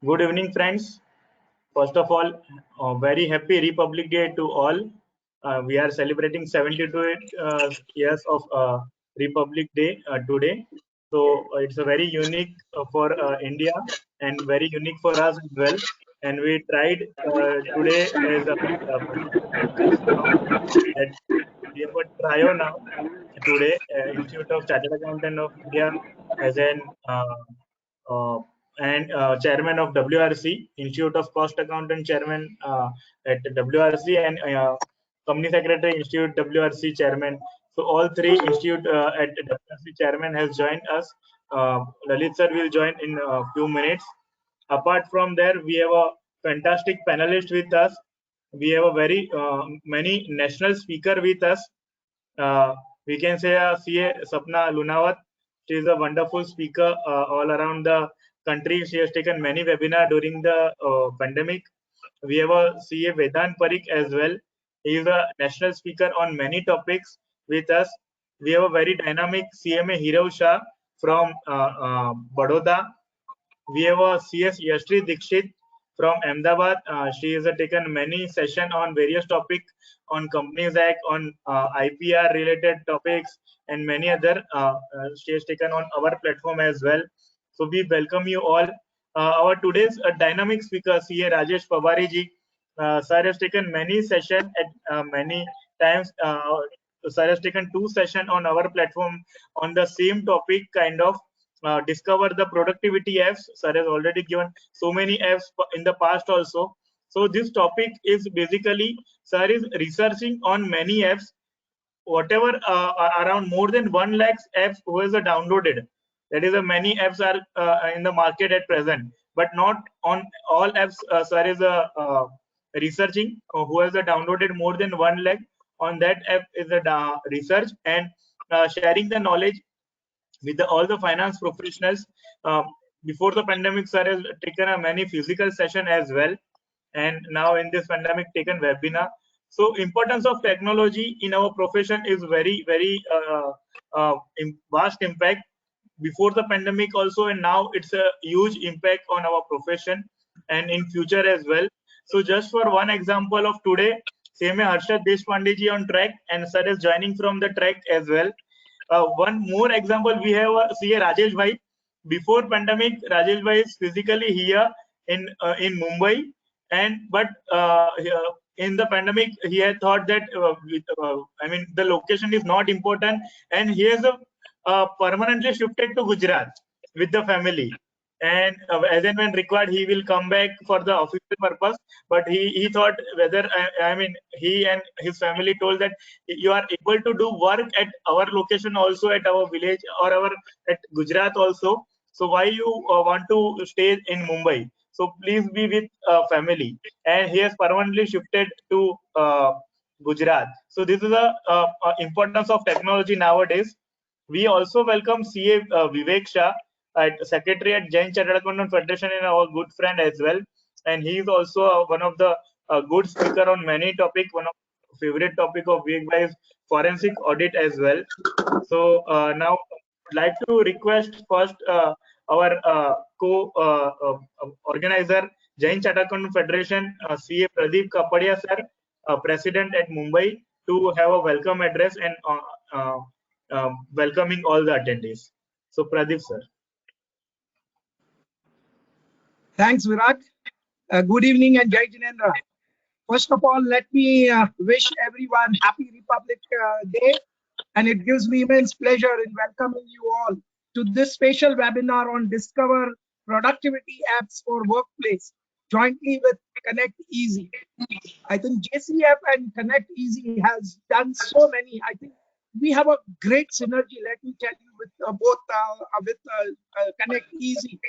Good evening, friends. First of all, very happy Republic Day to all. We are celebrating 72 years of Republic Day today. So it's a very unique for India and very unique for us as well. And we tried today as a now that we have a trio now today, Institute of Chartered Accountant of India as an uh, and chairman of WRC, Institute of Cost Accountant chairman at WRC, and company secretary, Institute WRC chairman. So all three institute at WRC chairman has joined us. Lalit sir will join in a few minutes. Apart from there, we have a fantastic panelist with us. We have a very many national speaker with us. Uh, we can say CA Sapna Lunawat. She is a wonderful speaker all around the country. She has taken many webinars during the pandemic. We have a CA Vedant Parikh as well. He is a national speaker on many topics with us. We have a very dynamic CMA Hirav Shah from Baroda. We have a CS Yashri Dikshit from Ahmedabad. She has taken many sessions on various topics on Companies Act, on IPR related topics, and many other. She has taken on our platform as well. So we welcome you all. Our today's dynamic speaker, CA Rajesh Pabari ji. Sir has taken many sessions at many times. Sir has taken two sessions on our platform on the same topic, kind of discover the productivity apps. Sir has already given so many apps in the past also. So this topic is basically sir is researching on many apps, whatever around more than 1 lakh apps who is downloaded. That is, many apps are in the market at present, but not on all apps. Sir is researching who has downloaded more than 1 lakh. On that app is a research and sharing the knowledge with all the finance professionals. Um, Before the pandemic, sir has taken a many physical session as well, and now in this pandemic, taken webinar. So importance of technology in our profession is very vast impact before the pandemic also, and now it's a huge impact on our profession and in future as well. So just for one example of today, same Harshad Deshpande ji on track, and sir is joining from the track as well. One more example, we have CA Rajesh Bhai. Before pandemic, Rajesh Bhai is physically here in Mumbai, and but in the pandemic, he had thought that I mean the location is not important, and he has permanently shifted to Gujarat with the family. And as and when required, he will come back for the official purpose. But he thought whether I mean he and his family told that you are able to do work at our location also, at our village or our at Gujarat also. So why you want to stay in Mumbai? So please be with family. And he has permanently shifted to Gujarat. So this is the importance of technology nowadays. We also welcome CA Vivek Shah, Secretary at Jain Chartered Accountant Federation, and our good friend as well. And he is also one of the good speaker on many topics. One of favorite topic of Vivek Bhai is forensic audit as well. So now I'd like to request first our co-organizer, Jain Chartered Accountant Federation, CA Pradeep Kapadia sir, President at Mumbai, to have a welcome address and welcoming all the attendees. So Pradeep sir. Thanks, Virat. Good evening and Jai Jinendra. First of all, let me wish everyone Happy Republic Day. And it gives me immense pleasure in welcoming you all to this special webinar on Discover Productivity Apps for Workplace, jointly with Connect Easy. I think JCF and Connect Easy has done so many. I think we have a great synergy, let me tell you, with Connect Easy.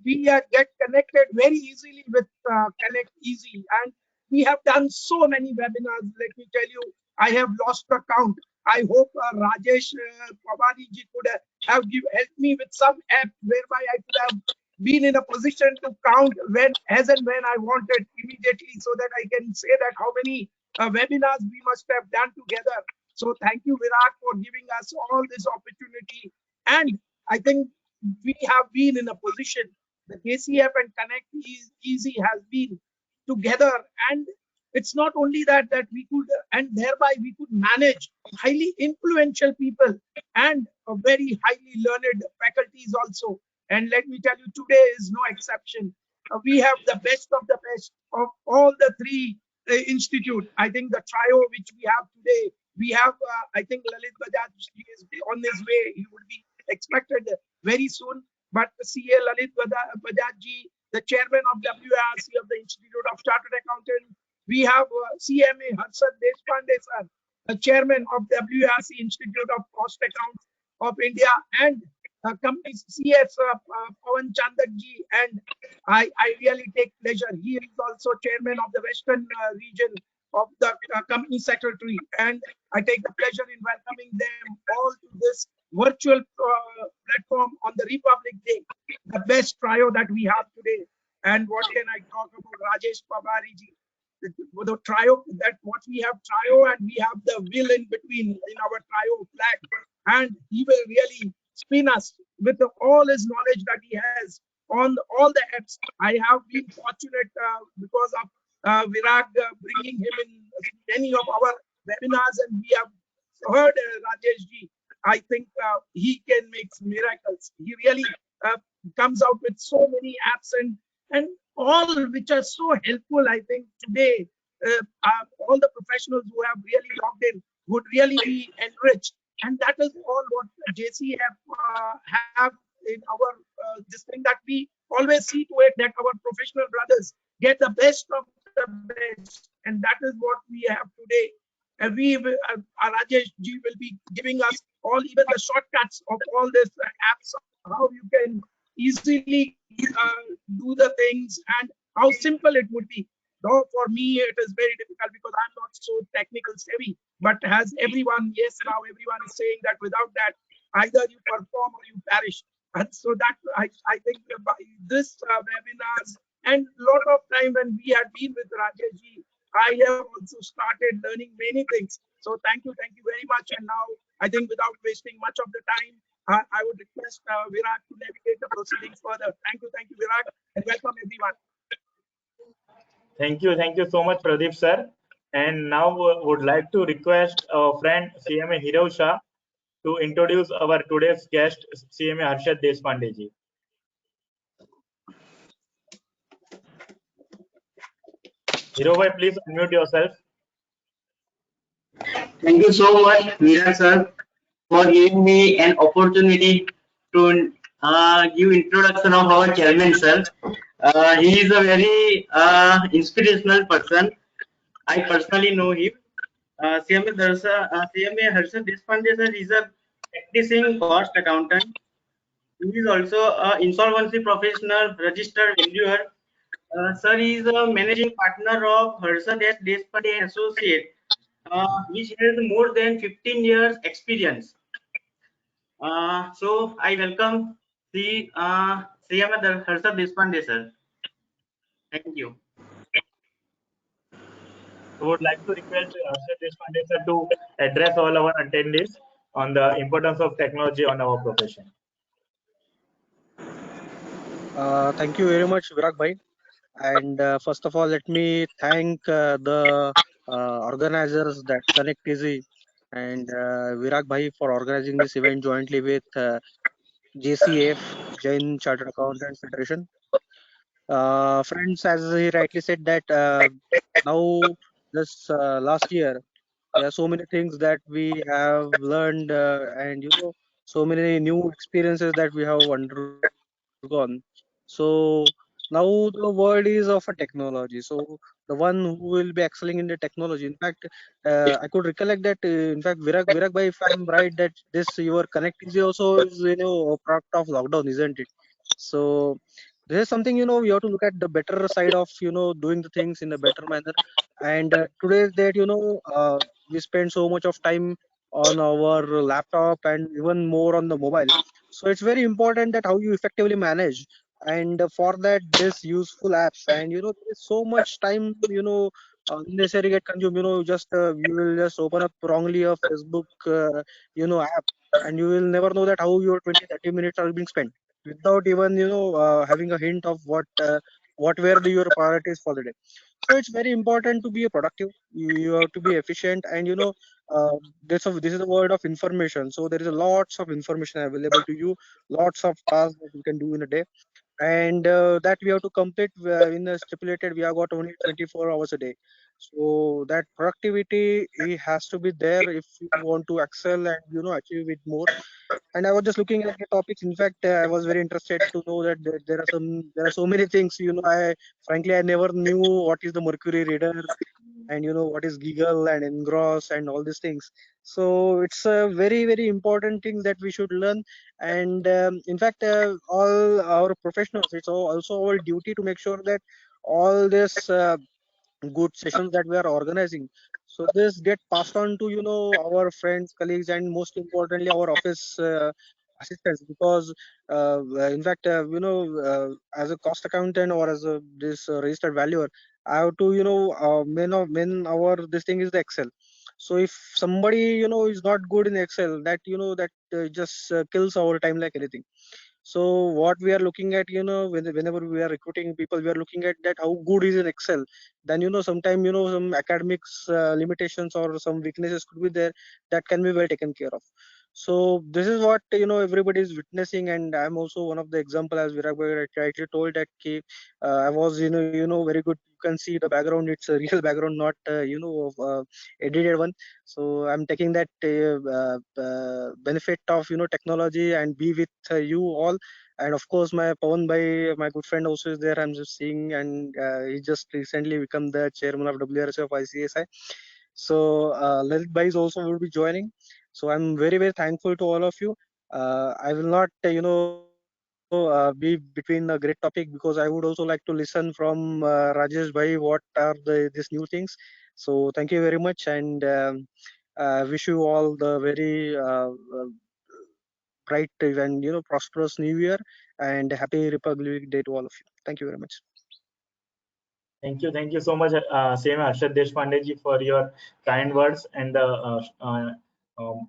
We get connected very easily with Connect Easy, and we have done so many webinars. Let me tell you, I have lost the count. I hope Rajesh Pabari ji could helped me with some app whereby I could have been in a position to count as and when I wanted immediately, so that I can say that how many webinars we must have done together. So thank you, Virat, for giving us all this opportunity. And I think we have been in a position the JCF and Connect Easy has been together, and it's not only that we could, and thereby we could manage highly influential people and very highly learned faculties also. And let me tell you, today is no exception. We have the best of the best of all the three institute. I think the trio which we have today, we have, I think Lalit Bajaj is on his way. He would be expected very soon. But CA Lalit Bajaj ji, the chairman of WIRC of the Institute of Chartered Accountants. We have CMA Harshad Deshpande sir, the chairman of WIRC Institute of Cost Accounts of India, and company CS Pawan Chandak ji. And I really take pleasure. He is also chairman of the Western region of the company secretary. And I take the pleasure in welcoming them all to this virtual platform on the Republic Day, the best trio that we have today. And what can I talk about Rajesh Pabari ji? The trio, that what we have trio, and we have the will in between in our trio flag, and he will really spin us with all his knowledge that he has on all the apps. I have been fortunate because of Virag bringing him in many of our webinars, and we have heard Rajesh ji. I think he can make miracles. He really comes out with so many apps, and all which are so helpful. I think today all the professionals who have really logged in would really be enriched, and that is all what JCF have in our this thing, that we always see to it that our professional brothers get the best of the best, and that is what we have today. And Rajesh ji will be giving us all, even the shortcuts of all these apps, how you can easily do the things, and how simple it would be. Though for me it is very difficult because I'm not so technical savvy. But as everyone, yes, now everyone is saying that without that, either you perform or you perish. And so that I think by this webinars and lot of time when we had been with Rajesh ji, I have also started learning many things. So thank you very much. And now I think without wasting much of the time, I would request Virag to navigate the proceedings further. Thank you, Virag, and welcome everyone. Thank you so much, Pradeep sir. And now would like to request our friend CMA Hirosha to introduce our today's guest, CMA Harshad Deshpande ji. Hiro bhai, please unmute yourself. Thank you so much, Viran sir, for giving me an opportunity to give introduction of our chairman sir. He is a very inspirational person. I personally know him. CMA Harshad Deshpande sir is a practicing cost accountant. He is also a insolvency professional, registered valuer. Sir is a managing partner of Harshad Deshpande Associate, which has more than 15 years experience. So I welcome the CM Harshad Deshpande sir. Thank you. We would like to request Harshad Deshpande sir to address all our attendees on the importance of technology on our profession. Thank you very much, Virag bhai. And first of all, let me thank the organizers, that Connect Easy and Virag bhai, for organizing this event jointly with JCF, Jain Chartered Accountants Federation. Friends, as he rightly said, that now this last year, there are so many things that we have learned, and so many new experiences that we have undergone. So now the world is of a technology. So the one who will be excelling in the technology. In fact, I could recollect that. In fact, Virag bhai, if I'm right, that this your Connect Easy also is a product of lockdown, isn't it? So this is something, we have to look at the better side of doing the things in a better manner. And today's date, we spend so much of time on our laptop and even more on the mobile. So it's very important that how you effectively manage, and for that this useful apps, and there is so much time unnecessary get consumed. Just you will just open up wrongly a Facebook app, and you will never know that how your 20-30 minutes are being spent. without even having a hint of what were your priorities for the day. So it's very important to be a productive. You have to be efficient, and this is a world of information. So there is a lots of information available to you, lots of tasks that you can do in a day, and that we have to complete in a stipulated. We have got only 24 hours a day. So that productivity has to be there if you want to excel and achieve it more. And I was just looking at the topics. In fact, I was very interested to know that there are so many things. I frankly I never knew what is the Mercury reader, and what is Giggle and Engross and all these things. So it's a very important thing that we should learn. And in fact, all our professionals, it's also our duty to make sure that all this good sessions that we are organizing, so this get passed on to our friends, colleagues, and most importantly our office assistants, because in fact as a cost accountant or as a this registered valuer, I have to main our this thing is the Excel. So if somebody is not good in Excel, that that just kills our time like anything. So what we are looking at, whenever we are recruiting people, we are looking at that how good is in Excel. Then sometime some academics limitations or some weaknesses could be there, that can be well taken care of. So this is what everybody is witnessing, and I'm also one of the example, as Virag bhai rightly told that I was very good. You can see the background; it's a real background, not edited one. So I'm taking that benefit of technology and be with you all. And of course my Pawan bhai, my good friend, also is there. I'm just seeing, and he just recently become the chairman of WRC of ICSI. So Lalit bhai is also will be joining. So I'm very thankful to all of you. I will not be between a great topic, because I would also like to listen from Rajesh bhai what are these new things. So thank you very much, and wish you all the very bright and prosperous new year, and happy Republic Day to all of you. Thank you very much. Thank you so much, same Harshad Deshpande ji, for your kind words and the um,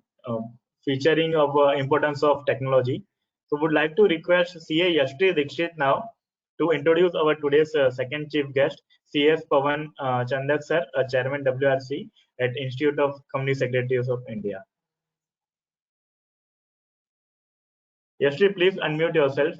featuring of importance of technology. So, would like to request CA Yashri Dikshit now to introduce our today's second chief guest, CS Pawan Chandak sir, Chairman WRC at Institute of Company Secretaries of India. Yashri, please unmute yourself.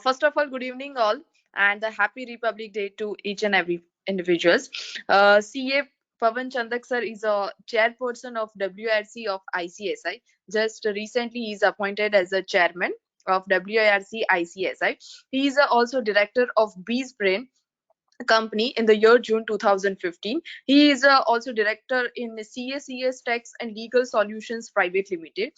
First of all, good evening all, and a happy Republic Day to each and every individuals. CA Pawan Chandak sir is a chairperson of WRC of ICSI. Just recently, he is appointed as a chairman of WIRC ICSI. He is also director of Bees Brain company in the year June 2015. He is also director in CACS Tax and Legal Solutions Private Limited.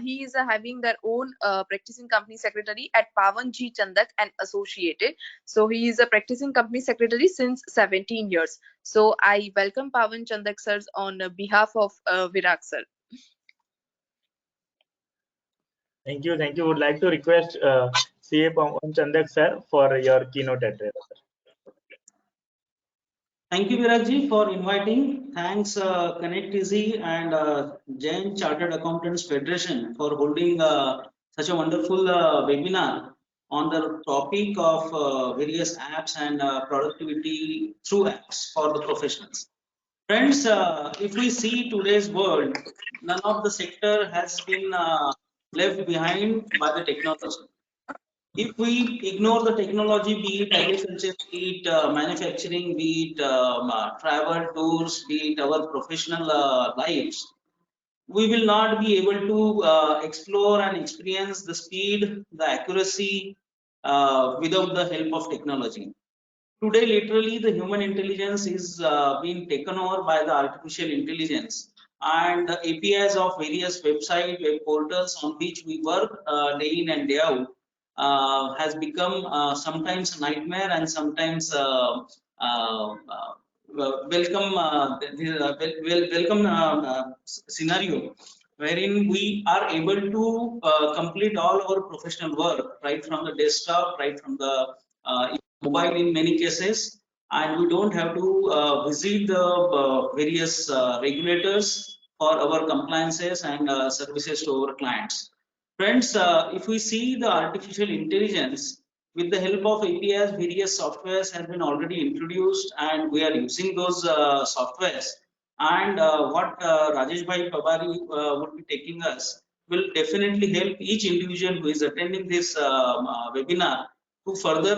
He is having their own practicing company secretary at Pawan G Chandak and Associated. So he is a practicing company secretary since 17 years. So I welcome Pawan Chandak sir on behalf of Virag sir. Thank you. Would like to request CA Pawan Chandak sir for your keynote address. Thank you, Virajji, for inviting. Thanks, Connect Easy and Jain Chartered Accountants Federation for holding such a wonderful webinar on the topic of various apps and productivity through apps for the professionals. Friends, if we see today's world, none of the sector has been left behind by the technology. If we ignore the technology, be it agriculture, be it manufacturing, be it travel, tours, be it our professional lives, we will not be able to explore and experience the speed, the accuracy without the help of technology. Today, literally, the human intelligence is being taken over by the artificial intelligence, and the APIs of various website, web portals on which we work day in and day out has become sometimes a nightmare and sometimes welcome scenario, wherein we are able to complete all our professional work right from the desktop, right from the mobile in many cases, and we don't have to visit the various regulators for our compliances and services to our clients. Friends, if we see the artificial intelligence, with the help of APIs, various softwares have been already introduced, and we are using those softwares. And what Rajesh Bhai Pabari would be taking us will definitely help each individual who is attending this webinar to further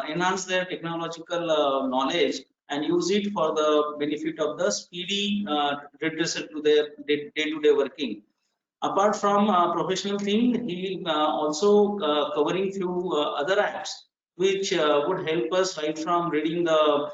enhance their technological knowledge and use it for the benefit of the speedy redressal to their day-to-day working. Apart from professional thing, he also covering few other apps which would help us right from reading the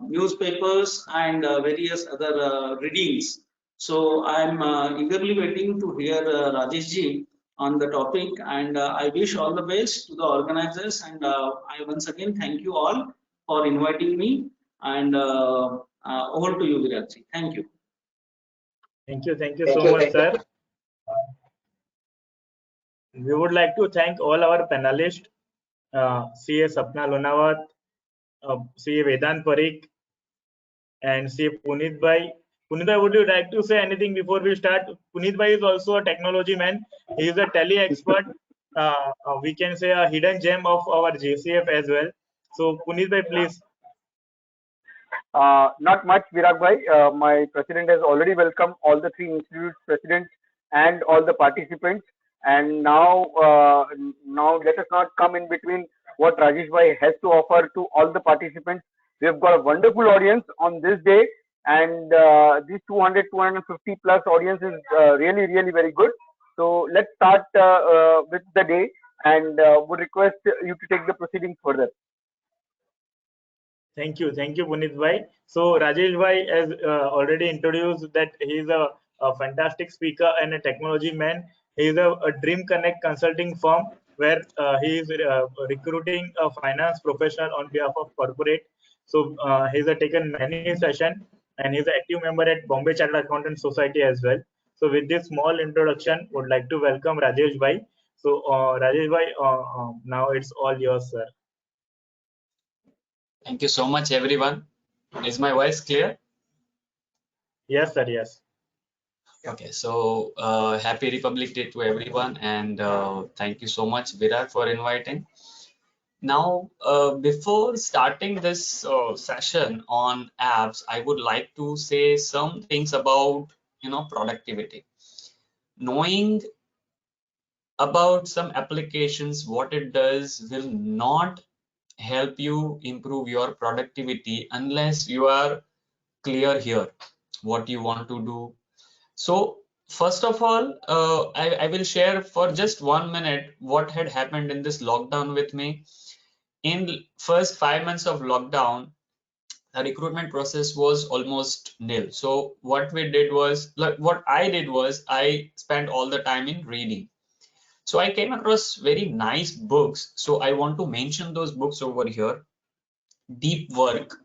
newspapers and various other readings. So I'm eagerly waiting to hear Rajesh ji on the topic, and I wish all the best to the organizers, and I once again thank you all for inviting me, and over to you, Virat ji. Thank you. Thank you so much, sir. We would like to thank all our panelists, CA Sapna Lonawat, CA Vedant Parikh, and CA Punit Bhai. Punit Bhai, would you like to say anything before we start? Punit Bhai is also a technology man. He is a tele expert. We can say a hidden gem of our JCF as well. So Punit Bhai, please. Not much, Virag bhai. My president has already welcomed all the three institute presidents and all the participants. And now let us not come in between what Rajesh bhai has to offer to all the participants. We have got a wonderful audience on this day, and this 200, 250 plus audience is really, really very good. So let's start with the day, and would request you to take the proceedings further. Thank you, Punit Bhai. So Rajesh Bhai has already introduced that he is a fantastic speaker and a technology man. He is a Dream Connect consulting firm where he is recruiting a finance professional on behalf of corporate. So he has taken many sessions, and he is an active member at Bombay Chartered Accountant Society as well. So with this small introduction, would like to welcome Rajesh Bhai. So Rajesh Bhai, now it's all yours, sir. Thank you so much, everyone. Is my voice clear? Yes, sir. Yes. Okay, so happy Republic Day to everyone, and thank you so much, Virat, for inviting. Now, before starting this session on apps, I would like to say some things about productivity. Knowing about some applications, what it does will not help you improve your productivity unless you are clear here what you want to do. So first of all, I will share for just 1 minute what had happened in this lockdown with me. In first 5 months of lockdown, the recruitment process was almost nil. So what we did was, like, what I did was I spent all the time in reading. So I came across very nice books. So I want to mention those books over here. Deep Work.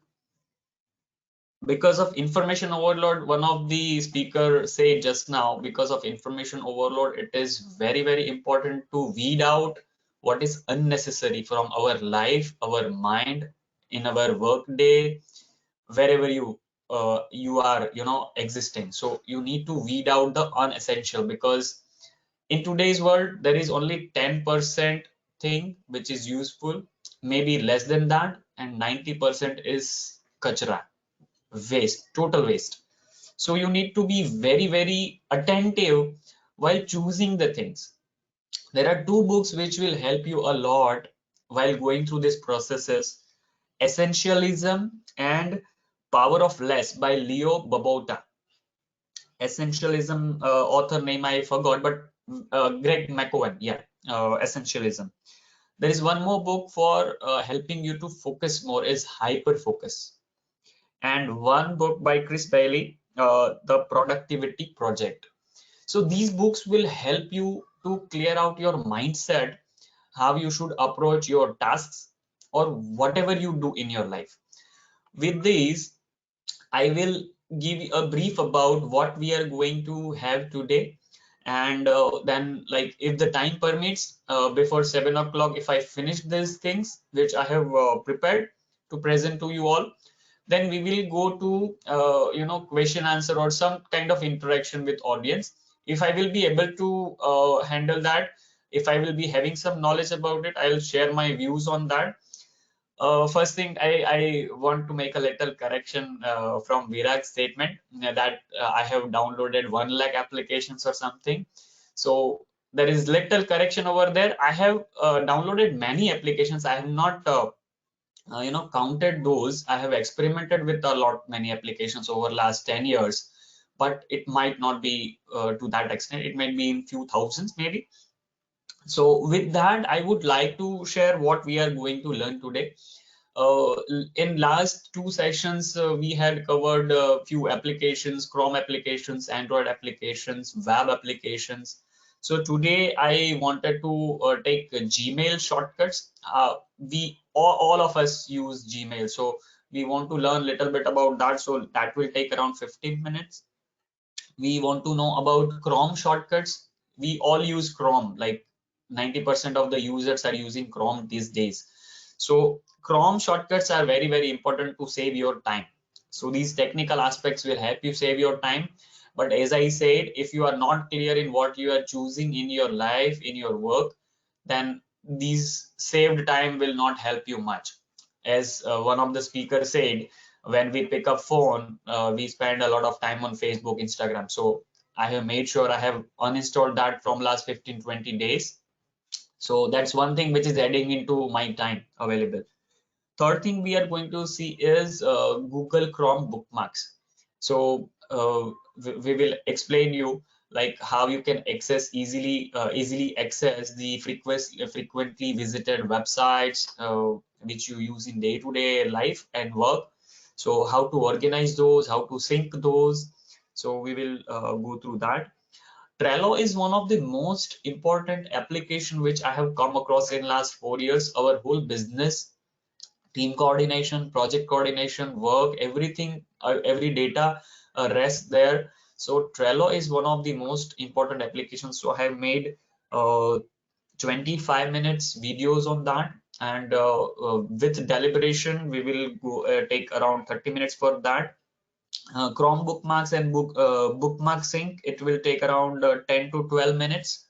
Because of information overload, one of the speaker said just now, because of information overload, it is very, very important to weed out what is unnecessary from our life, our mind, in our work day, wherever you are existing. So you need to weed out the unessential, because in today's world there is only 10% thing which is useful, maybe less than that, and 90% is kachra, waste, total waste. So you need to be very, very attentive while choosing the things. There are two books which will help you a lot while going through these processes: Essentialism and Power of Less by Leo Babauta. Essentialism, author name I forgot, but Greg McKeown, yeah, Essentialism. There is one more book for helping you to focus more, is Hyper Focus, and one book by Chris Bailey, The Productivity Project. So these books will help you to clear out your mindset, how you should approach your tasks or whatever you do in your life. With these, I will give a brief about what we are going to have today. And then, like, if the time permits, before 7 o'clock, if I finish these things which I have prepared to present to you all, then we will go to question answer or some kind of interaction with audience. If I will be able to handle that, if I will be having some knowledge about it, I'll share my views on that. First thing, I want to make a little correction from Virag's statement that I have downloaded 1 lakh applications or something. So there is little correction over there. I have downloaded many applications. I have not counted those. I have experimented with a lot many applications over last 10 years, but it might not be to that extent. It might be in few thousands maybe. So with that, I would like to share what we are going to learn today. In last 2 sessions, we had covered a few applications, Chrome applications, Android applications, web applications. So today I wanted to take Gmail shortcuts. We all of us use Gmail, so we want to learn a little bit about that. So that will take around 15 minutes. We want to know about Chrome shortcuts. We all use Chrome, like 90% of the users are using Chrome these days. So Chrome shortcuts are very, very important to save your time. So these technical aspects will help you save your time. But as I said, if you are not clear in what you are choosing in your life, in your work, then these saved time will not help you much. As one of the speakers said, when we pick up phone, we spend a lot of time on Facebook, Instagram. So I have made sure I have uninstalled that from last 15-20 days. So that's one thing which is adding into my time available. Third thing we are going to see is Google Chrome bookmarks. So we will explain you like how you can access easily access the frequently visited websites which you use in day-to-day life and work. So how to organize those, how to sync those. So we will go through that. Trello is one of the most important application which I have come across in last 4 years. Our whole business, team coordination, project coordination, work, everything, every data rests there. So Trello is one of the most important applications. So I have made 25 minutes videos on that, and with deliberation, we will go take around 30 minutes for that. Chrome bookmarks and bookmark sync, it will take around 10 to 12 minutes.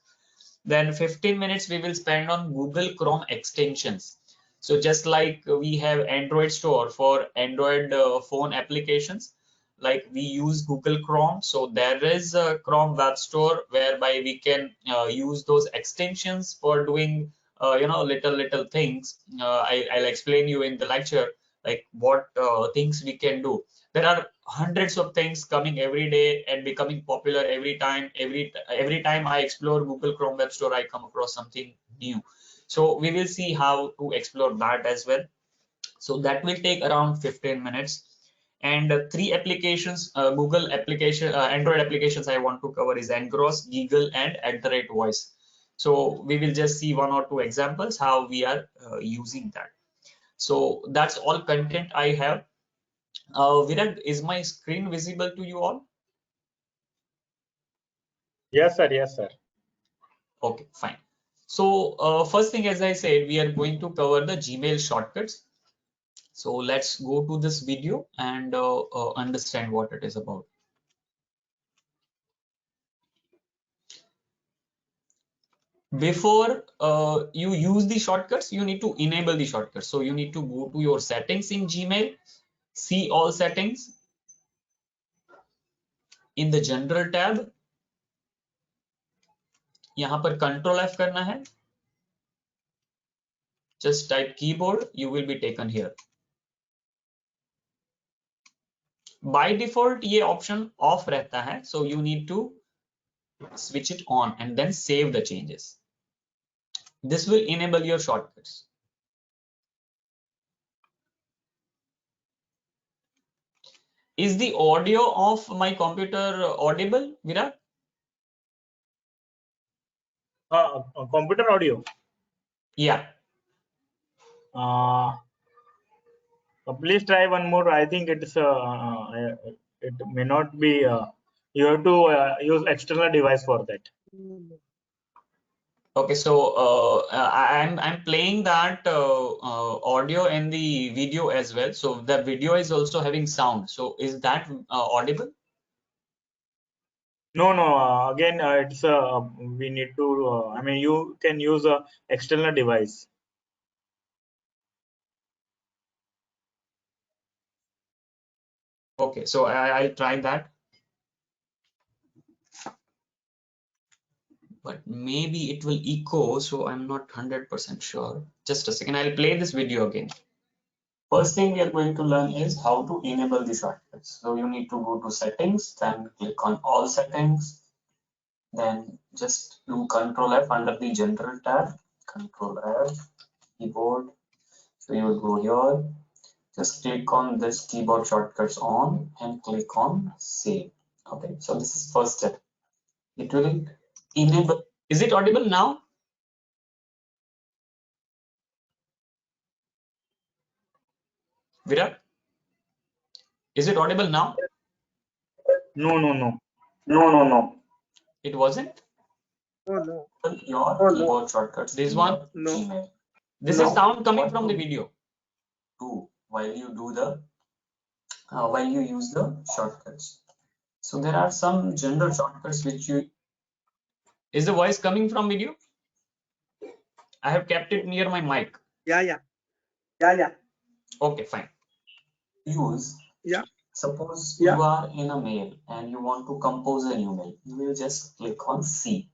Then 15 minutes we will spend on Google Chrome extensions. So just like we have Android store for Android phone applications, like we use Google Chrome. So there is a Chrome web store whereby we can use those extensions for doing little things. I'll explain you in the lecture like what things we can do. There are hundreds of things coming every day and becoming popular every time. Every time I explore Google Chrome Web Store, I come across something new. So we will see how to explore that as well. So that will take around 15 minutes. And 3 applications, Google application, Android applications I want to cover is Engross, Giggle, and @voice. So we will just see 1 or 2 examples how we are using that. So that's all content I have. Virag, is my screen visible to you all? Yes, sir. Yes, sir. Okay, fine. So first thing, as I said, we are going to cover the Gmail shortcuts. So let's go to this video and understand what it is about. Before you use the shortcuts, you need to enable the shortcuts. So you need to go to your settings in Gmail, see all settings. In the general tab, यहाँ पर Control F करना है. Just type keyboard, you will be taken here. By default ये option off रहता है, so you need to switch it on and then save the changes. This will enable your shortcuts. Is the audio of my computer audible, Virag? Computer audio. Yeah. Please try one more. I think it's it may not be. You have to use external device for that. Okay, so I'm playing that audio and the video as well. So the video is also having sound. So is that audible? No, no. Again, it's we need to. I mean, you can use a external device. Okay, so I'll try that. But maybe it will echo, so I'm not 100% sure. Just a second, I'll play this video again. First thing we are going to learn is how to enable the shortcuts. So you need to go to settings, then click on all settings, then just do Control F under the general tab, Control F, keyboard. So you will go here, just click on this keyboard shortcuts on and click on save. Okay, so this is first step. It will enable. Is it audible now? Virat, is it audible now? No, no, no. No, no, no. It wasn't? Oh no. Your keyboard shortcuts. This one, No. Gmail. This is No. sound coming from the video. Do while you do the while you use the shortcuts. So there are some general shortcuts which you. Is the voice coming from video? I have kept it near my mic. Yeah. Okay, fine. Use. Yeah. Suppose you are in a mail and you want to compose a new mail. You will just click on C.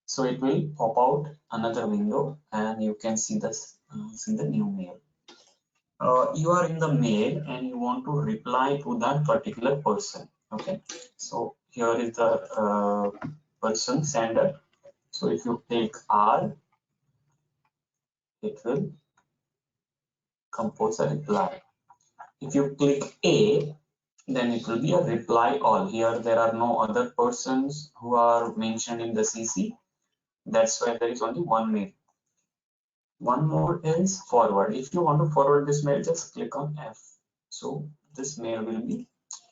So it will pop out another window and you can see this see the new mail. You are in the mail and you want to reply to that particular person. Okay, so here is the person sender. So if you take R, it will compose a reply. If you click A, then it will be a reply all. Here there are no other persons who are mentioned in the CC. That's why there is only one mail. One more is forward. If you want to forward this mail, just click on F. So this mail will be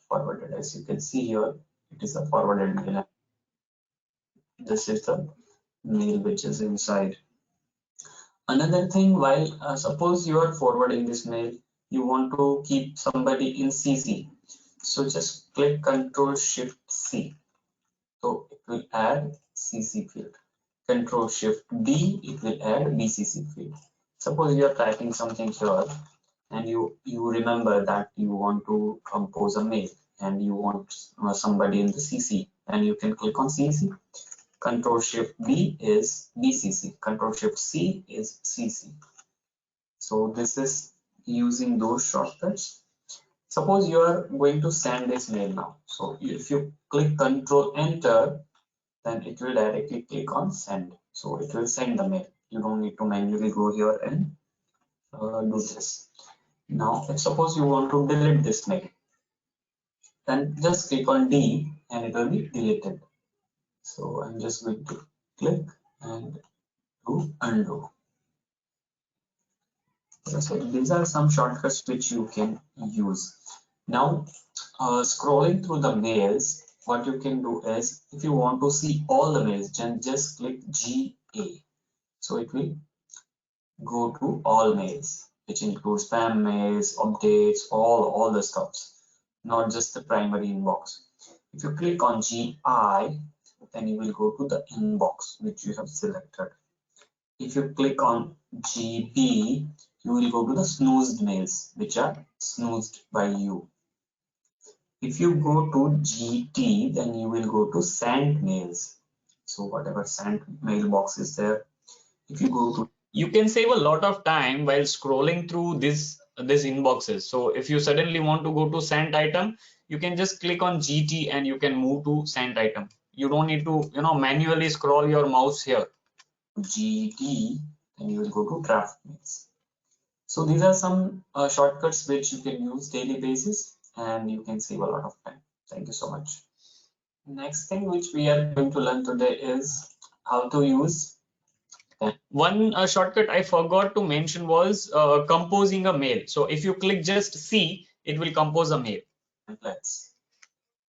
forwarded. As you can see here, it is a forwarded mail. This is the mail which is inside. Another thing, while suppose you are forwarding this mail, you want to keep somebody in CC. So just click Control Shift C. So it will add CC field. Control Shift B, it will add BCC field. Suppose you are typing something here and you remember that you want to compose a mail and you want somebody in the CC, and you can click on CC. Control Shift B is BCC. Control Shift C is CC. So this is using those shortcuts. Suppose you are going to send this mail now. So if you click Control Enter, then it will directly click on send. So it will send the mail. You don't need to manually go here and do this. Now, if suppose you want to delete this mail, then just click on D and it will be deleted. So I'm just going to click and do undo. So these are some shortcuts which you can use. Now, scrolling through the mails, what you can do is, if you want to see all the mails, then just click GA. So it will go to all mails, which includes spam mails, updates, all the stuffs, not just the primary inbox. If you click on GI, then you will go to the inbox which you have selected. If you click on GB, you will go to the snoozed mails which are snoozed by you. If you go to GT, then you will go to sent mails. So whatever sent mailbox is there. If you go to, you can save a lot of time while scrolling through this inboxes. So if you suddenly want to go to sent item, you can just click on GT and you can move to sent item. You don't need to manually scroll your mouse here. GT, and you will go to draft mails. So these are some shortcuts which you can use daily basis and you can save a lot of time. Thank you so much. Next thing which we are going to learn today is how to use. One shortcut I forgot to mention was composing a mail. So if you click just C, it will compose a mail. Templates.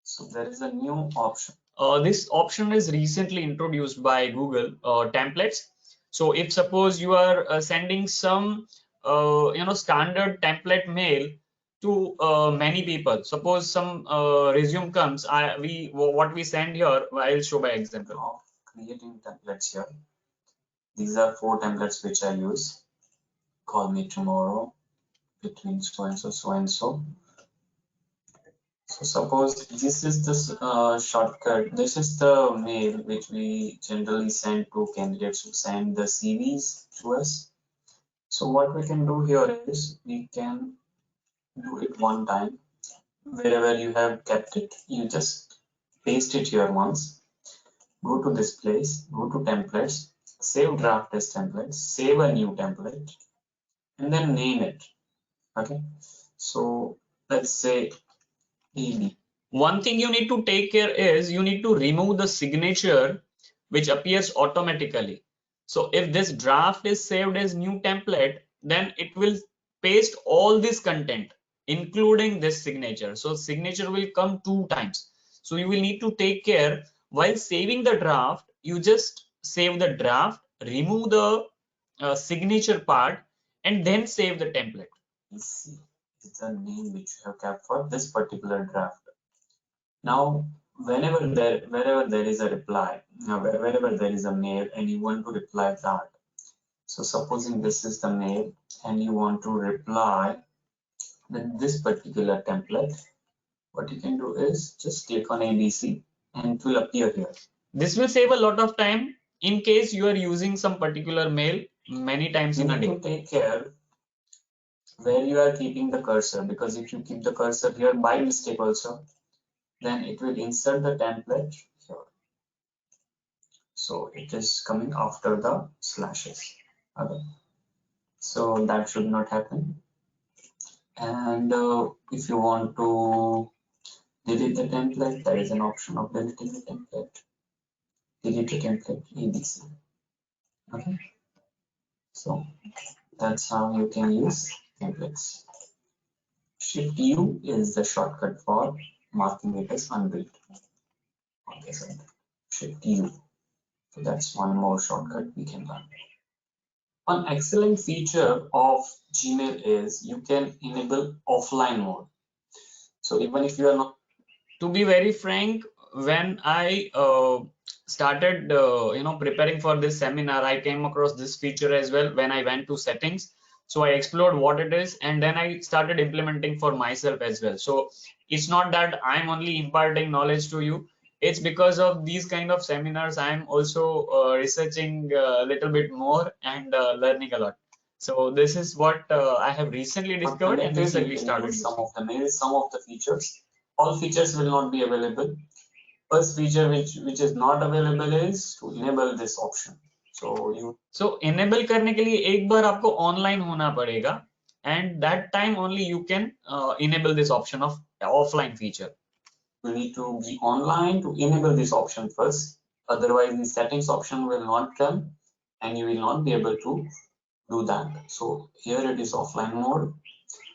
So there is a new option. this option is recently introduced by Google, templates. So if suppose you are sending some standard template mail to many people, suppose some resume comes, what we send here, I'll show by example of creating templates here. These are 4 templates which I use. Call me tomorrow between so and so, so and so. So suppose this is the shortcut. This is the mail which we generally send to candidates who send the CVs to us. So what we can do here is we can do it one time. Wherever you have kept it, you just paste it here once. Go to this place, go to templates, save draft as templates, save a new template, and then name it. Okay. So let's say EB. One thing you need to take care is you need to remove the signature which appears automatically. So if this draft is saved as new template, then it will paste all this content, including this signature. So signature will come 2 times. So you will need to take care while saving the draft, you just save the draft, remove the signature part, and then save the template. See, it's the name which you have kept for this particular draft. Now, wherever there is a reply, wherever there is a mail and you want to reply that. So supposing this is the mail and you want to reply with this particular template, what you can do is just click on ABC and it will appear here. This will save a lot of time in case you are using some particular mail many times in a day. Take care where you are keeping the cursor, because if you keep the cursor here by mistake also, then it will insert the template here. So it is coming after the slashes. Okay. So that should not happen. And if you want to delete the template, there is an option of deleting the template. Delete the template ABC. Okay. So that's how you can use templates. Shift U is the shortcut for marking it as unread. Okay, so Shift U. So that's one more shortcut we can learn. One excellent feature of Gmail is you can enable offline mode. So even if you are not, to be very frank, when I started preparing for this seminar, I came across this feature as well when I went to settings. So I explored what it is and then I started implementing for myself as well. So it's not that I'm only imparting knowledge to you. It's because of these kind of seminars I'm also researching a little bit more and learning a lot. So this is what I have recently discovered and recently started. Some of the mails, some of the features. All features will not be available. First feature which is not available is to enable this option. So enable करने के लिए एक बार आपको online होना पड़ेगा and that time only you can enable this option of offline feature. You need to be online to enable this option first. Otherwise, the settings option will not come and you will not be able to do that. So here it is offline mode.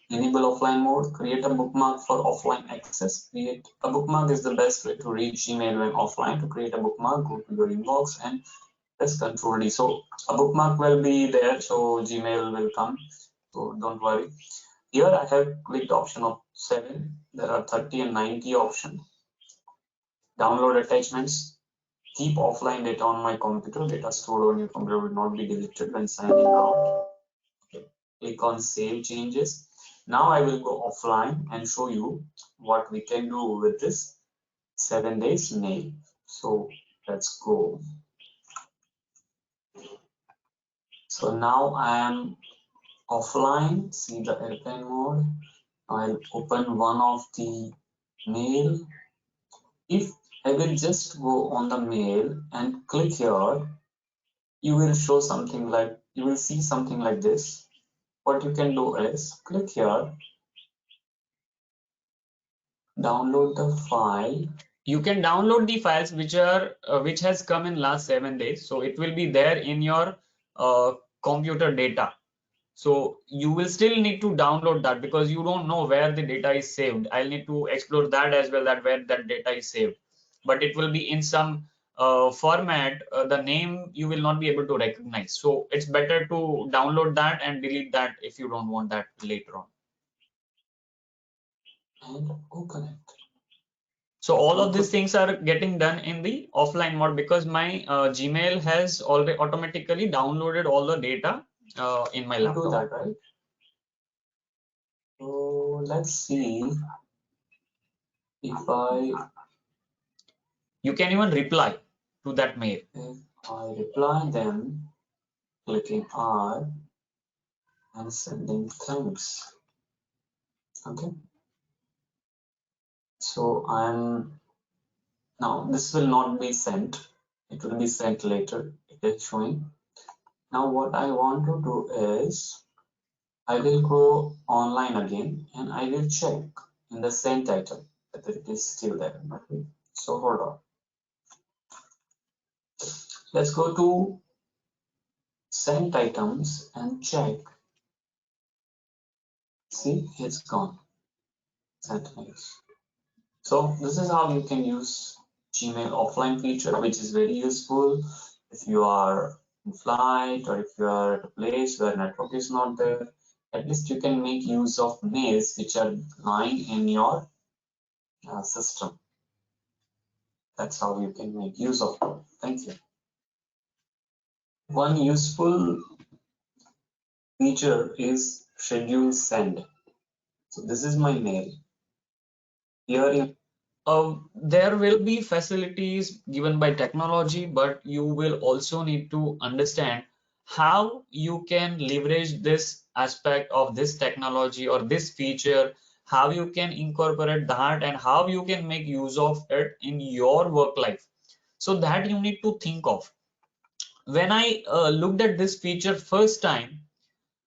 Enable offline mode, create a bookmark for offline access. Create a bookmark is the best way to reach Gmail when offline. To create a bookmark, go to your inbox and press Ctrl D. So a bookmark will be there, so Gmail will come. So don't worry. Here I have clicked option of 7. There are 30 and 90 options. Download attachments. Keep offline data on my computer. Data stored on your computer will not be deleted when signing out. Click on save changes. Now I will go offline and show you what we can do with this 7 days mail. So let's go. So now I am offline. See the airplane mode. I'll open one of the mail. If I will just go on the mail and click here, you will show something like, you will see something like this. What you can do is click here, download the file. You can download the files which are which has come in last 7 days. So it will be there in your computer data. So you will still need to download that because you don't know where the data is saved. I'll need to explore that as well, that where that data is saved. but it will be in some format, the name you will not be able to recognize. So it's better to download that and delete that if you don't want that later on. And open it. So all of these things are getting done in the offline mode because my Gmail has already automatically downloaded all the data in my laptop. Do that, right? So let's see if you can even reply to that mail. If I reply them, clicking R and sending thanks. Okay. So now this will not be sent. It will be sent later. It is showing. Now what I want to do is I will go online again and I will check in the sent item whether it is still there. Okay. So hold on. Let's go to sent items and check. See, it's gone. Sent mails. So this is how you can use Gmail offline feature, which is very useful if you are in flight or if you are at a place where network is not there. At least you can make use of mails which are lying in your system. That's how you can make use of them. Thank you. One useful feature is schedule send. So this is my mail. Here there will be facilities given by technology, but you will also need to understand how you can leverage this aspect of this technology or this feature, how you can incorporate that and how you can make use of it in your work life. So that you need to think of. When I looked at this feature first time,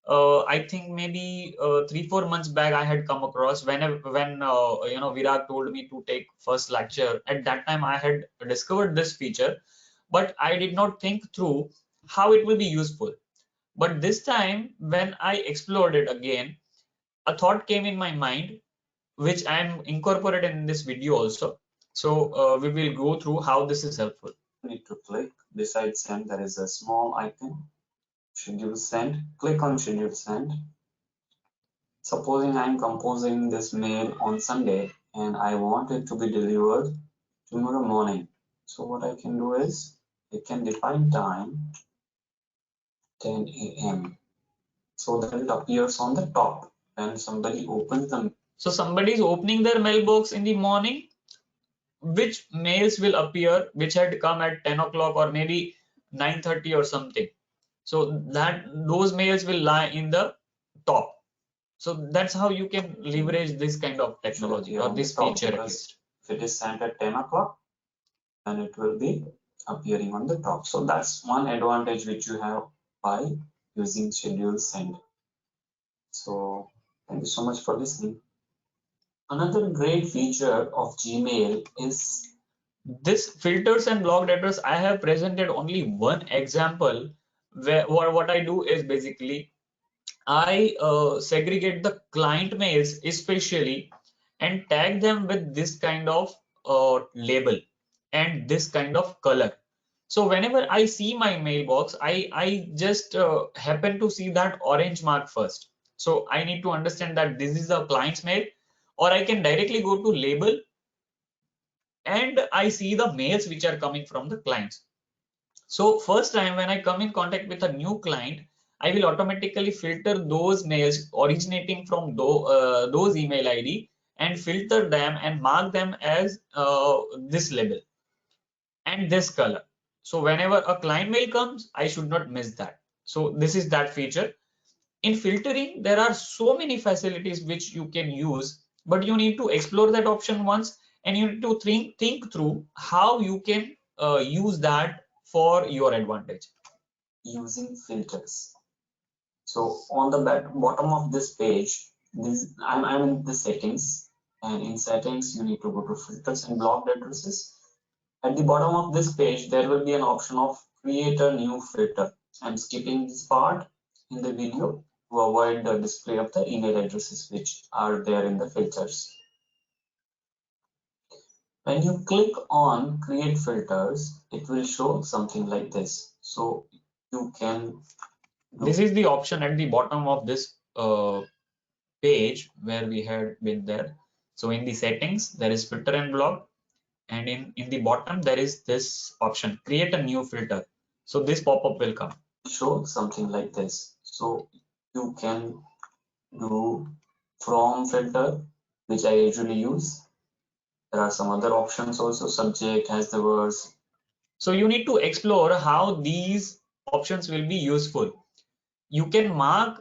I think maybe 3-4 months back I had come across when Virag told me to take first lecture. At that time I had discovered this feature, but I did not think through how it will be useful. But this time when I explored it again, a thought came in my mind, which I am incorporated in this video also. So we will go through how this is helpful. You need to click beside send. There is a small icon. Schedule send. Click on schedule send. Supposing I'm composing this mail on Sunday and I want it to be delivered tomorrow morning. So what I can do is I can define time 10 a.m. so that it appears on the top when somebody opens them. So somebody is opening their mailbox in the morning, which mails will appear which had come at 10 o'clock or maybe 9:30 or something. So that those mails will lie in the top. So that's how you can leverage this kind of technology or this feature at least. If it is sent at 10 o'clock, then it will be appearing on the top. So that's one advantage which you have by using schedule send. So thank you so much for listening. Another great feature of Gmail is this filters and blocked address. I have presented only one example where what I do is basically I segregate the client mails especially and tag them with this kind of label and this kind of color. So whenever I see my mailbox, I just happen to see that orange mark first. So I need to understand that this is a client's mail, or I can directly go to label and I see the mails which are coming from the clients. So first time when I come in contact with a new client, I will automatically filter those mails originating from those email ID and filter them and mark them as this label and this color. So whenever a client mail comes, I should not miss that. So this is that feature. In filtering, there are so many facilities which you can use, but you need to explore that option once and you need to think through how you can use that for your advantage using filters. So on the bottom of this page, I'm in the settings, and in settings you need to go to filters and blocked addresses. At the bottom of this page, there will be an option of create a new filter. I'm skipping this part in the video to avoid the display of the email addresses which are there in the filters. When you click on create filters, it will show something like this. So you can, this is the option at the bottom of this page where we had been there. So in the settings, there is filter and block, and in the bottom there is this option, create a new filter. So this pop-up will come, show something like this. So you can do from filter, which I usually use. There are some other options also, subject has the words. So you need to explore how these options will be useful. You can mark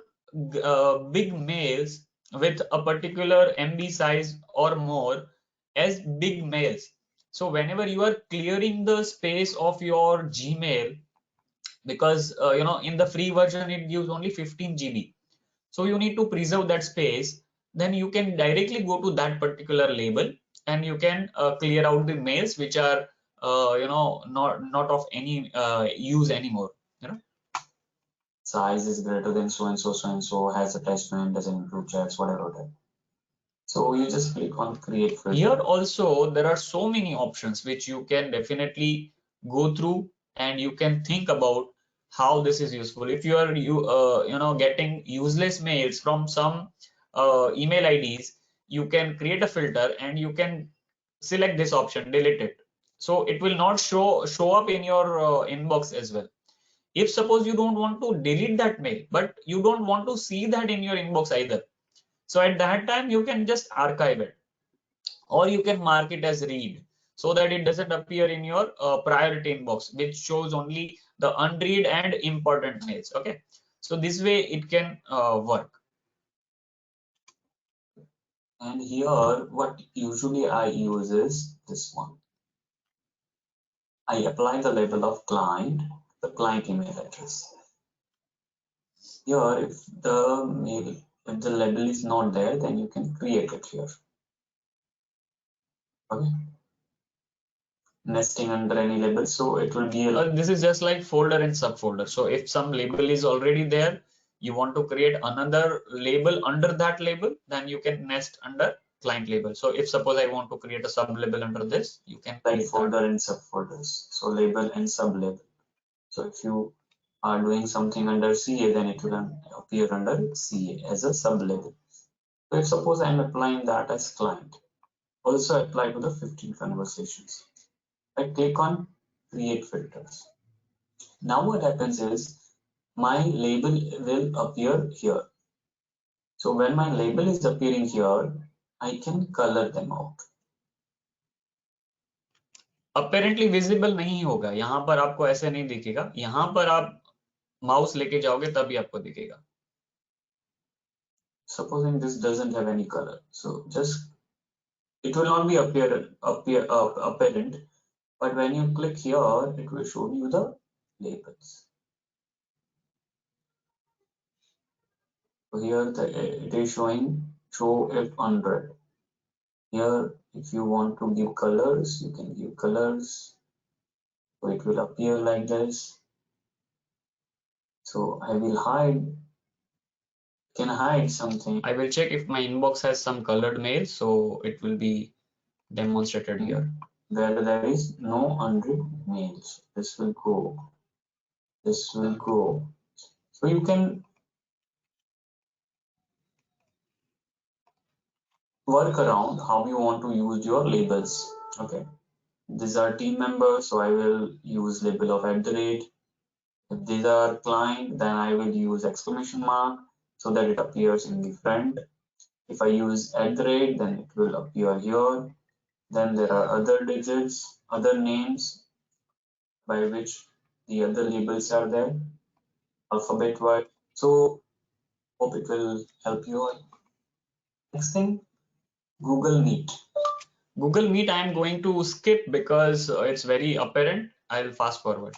big mails with a particular MB size or more as big mails. So whenever you are clearing the space of your Gmail, because in the free version it gives only 15 GB, so you need to preserve that space, then you can directly go to that particular label and you can clear out the mails which are not of any use anymore. Size is greater than so and so, so and so, has attachment, doesn't include chats, whatever that. So you just click on create filter. Here also there are so many options which you can definitely go through and you can think about how this is useful. If you are getting useless mails from some email IDs, you can create a filter and you can select this option, delete it. So it will not show up in your inbox as well. If suppose you don't want to delete that mail, but you don't want to see that in your inbox either, so at that time you can just archive it, or you can mark it as read, so that it doesn't appear in your priority inbox, which shows only the unread and important mails. Okay, so this way it can work. And here what usually I use is this one. I apply the label of client, the client email address. Here, if the label is not there, then you can create it here. Okay. Nesting under any label, so it will be this is just like folder and subfolder. So if some label is already there, you want to create another label under that label, then you can nest under client label. So if suppose I want to create a sub label under this, you can like folder and subfolders. So label and sub label. So if you are doing something under CA, then it will appear under CA as a sub label. So if suppose I'm applying that as client, also apply to the 15 conversations. I click on create filters. Now what happens is my label will appear here. So when my label is appearing here, I can color them out. Apparently visible नहीं होगा, यहाँ पर आपको ऐसे नहीं दिखेगा, यहाँ पर आप माउस लेके जाओगे तभी आपको दिखेगा. Supposing this doesn't have any color, so just it will not be apparent, but when you click here, it will show you the labels. So here it is showing show if unread. Here, if you want to give colors, you can give colors. So it will appear like this. So I will can hide something. I will check if my inbox has some colored mail, so it will be demonstrated here. Where there is no unread mails, this will go. This will go. So you can work around how you want to use your labels. Okay, these are team members, so I will use label of @. If these are client, then I will use exclamation mark so that it appears in the front. If I use @, then it will appear here. Then there are other digits, other names by which the other labels are there, alphabet wise. So hope it will help you all. Next thing, Google Meet. Google Meet I am going to skip because it's very apparent. I'll fast forward.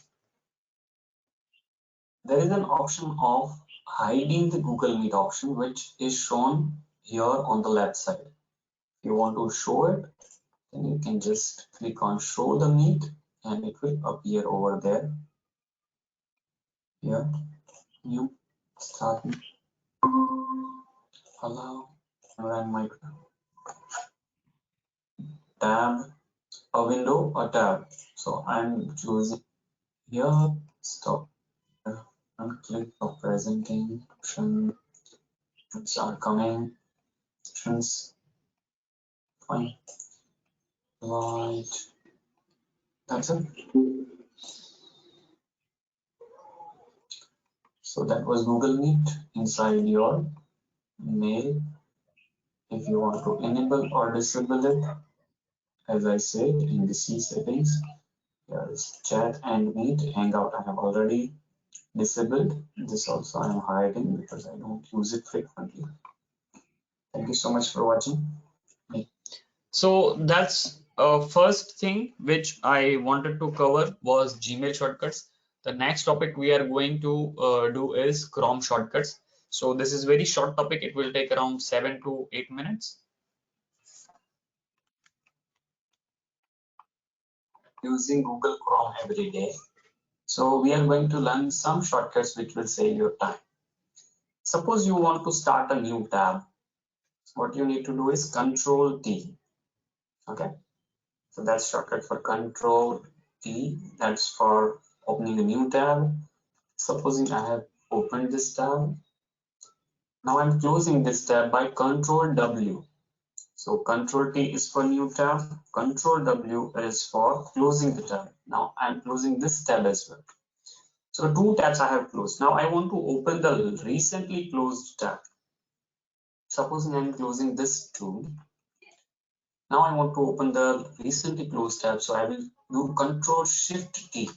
There is an option of hiding the Google Meet option, which is shown here on the left side. If you want to show it, then you can just click on show the meet and it will appear over there. Here, new start, allow, run micro tab. a window, a tab. So I'm choosing here, stop, and click for presenting options are coming, options, fine, right, that's it. So that was Google Meet inside your mail. If you want to enable or disable it, as I said in the C settings, there is chat and meet. Hangout I have already disabled. This also I am hiding because I don't use it frequently. Thank you so much for watching. So that's first thing which I wanted to cover was Gmail shortcuts. The next topic we are going to do is Chrome shortcuts. So this is very short topic. It will take around 7 to 8 minutes. Using Google Chrome every day. So we are going to learn some shortcuts which will save your time. Suppose you want to start a new tab. What you need to do is Control T. Okay. So that's shortcut for Control T. That's for opening a new tab. Supposing I have opened this tab. Now I'm closing this tab by Control W. So Control T is for new tab. Control W is for closing the tab. Now I'm closing this tab as well. So two tabs I have closed. Now I want to open the recently closed tab. Supposing I'm closing this too. Now I want to open the recently closed tab. So I will do Control Shift T.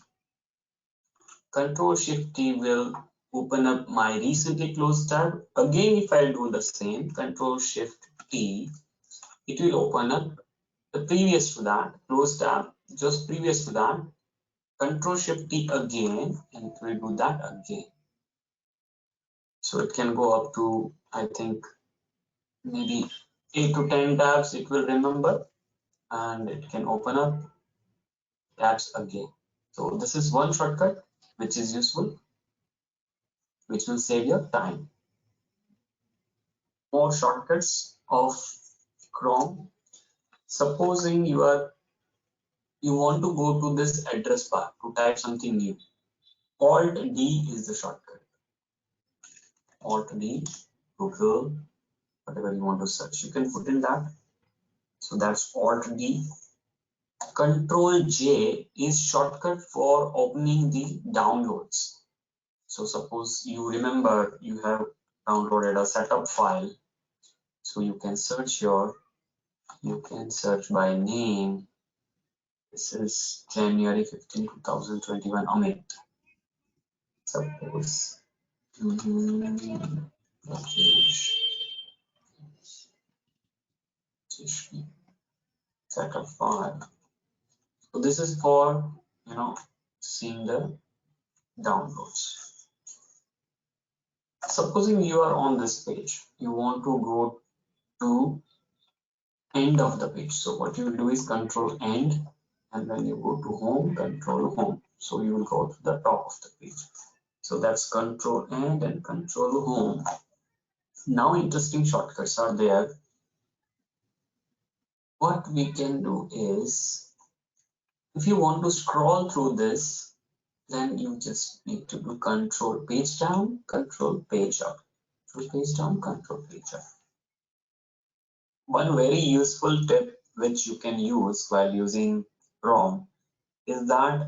Control Shift T will open up my recently closed tab. Again, if I do the same, Control Shift T, it will open up the previous to that closed tab, just previous to that. Control Shift T again, and it will do that again. So it can go up to, I think, maybe 8 to 10 tabs it will remember, and it can open up tabs again. So this is one shortcut which is useful, which will save your time. More shortcuts of Chrome. Supposing you want to go to this address bar to type something new. Alt D is the shortcut. Alt D, Google, whatever you want to search, you can put in that. So that's Alt D. Control J is shortcut for opening the downloads. So suppose you remember you have downloaded a setup file. So you can search by name. This is January 15, 2021, Amit. Suppose Rajesh setup file. So this is for seeing the downloads. Supposing you are on this page, you want to go to end of the page. So what you will do is Control End, and when you go to Home, Control Home. So you will go to the top of the page. So that's Control End and Control Home. Now interesting shortcuts are there. What we can do is, if you want to scroll through this, then you just need to do Control Page Down, Control Page Up. Control Page Down, Control Page Up. One very useful tip which you can use while using Chrome is that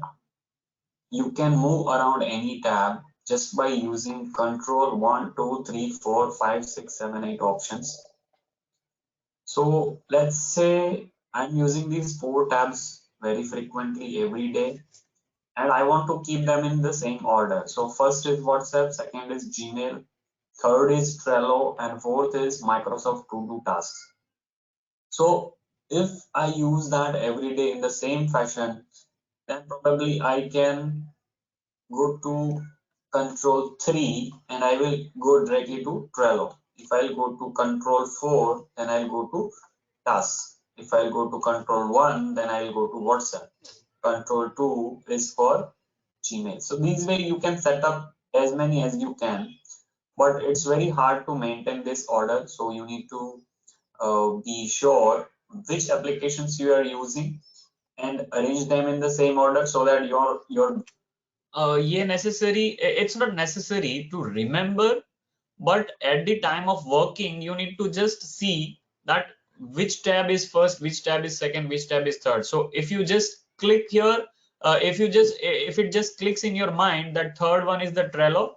you can move around any tab just by using Control 1, 2, 3, 4, 5, 6, 7, 8 options. So let's say I'm using these 4 tabs very frequently every day, and I want to keep them in the same order. So first is WhatsApp, second is Gmail, third is Trello, and fourth is Microsoft To-Do tasks. So if I use that every day in the same fashion, then probably I can go to Control 3 and I will go directly to Trello. If I'll go to Control 4, then I'll go to tasks. If I'll go to Control 1, then I'll go to WhatsApp. Control 2 is for Gmail. So these way you can set up as many as you can, but it's very hard to maintain this order. So you need to be sure which applications you are using and arrange them in the same order so that your yeah, necessary. It's not necessary to remember, but at the time of working, you need to just see that which tab is first, which tab is second, which tab is third. So if you just click here, if it just clicks in your mind that third one is the Trello,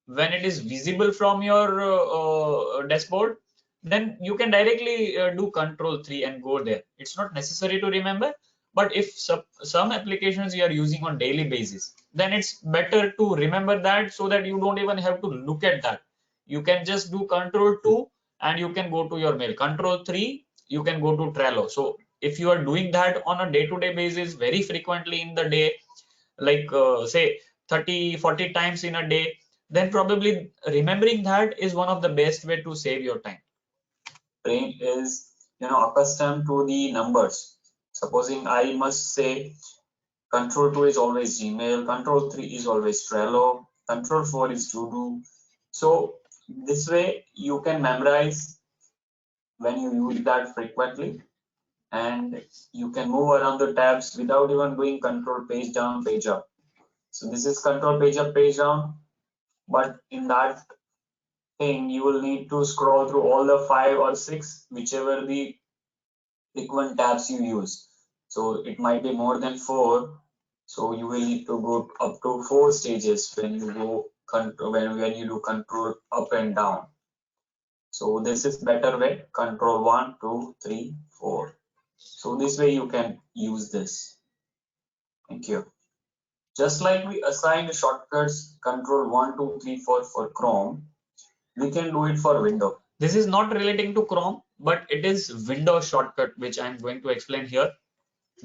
when it is visible from your dashboard, then you can directly do Control 3 and go there. It's not necessary to remember, but if some applications you are using on daily basis, then it's better to remember that so that you don't even have to look at that. You can just do Control 2 and you can go to your mail. Control 3, you can go to Trello. So if you are doing that on a day-to-day basis very frequently in the day, like say 30-40 times in a day, then probably remembering that is one of the best way to save your time. Brain is accustomed to the numbers. Supposing I must say Control 2 is always Gmail, Control 3 is always Trello, Control 4 is to do. So this way you can memorize when you use that frequently, and you can move around the tabs without even doing control page down, page up. So this is control page up, page down, but in that thing you will need to scroll through all the 5 or 6, whichever the frequent tabs you use. So it might be more than 4. So you will need to go up to 4 stages when you go when you do control up and down. So this is better way, control 1, 2, 3, 4. So this way you can use this. Thank you. Just like we assigned shortcuts control 1, 2, 3, 4 for Chrome, we can do it for Windows. This is not relating to Chrome, but it is Windows shortcut, which I'm going to explain here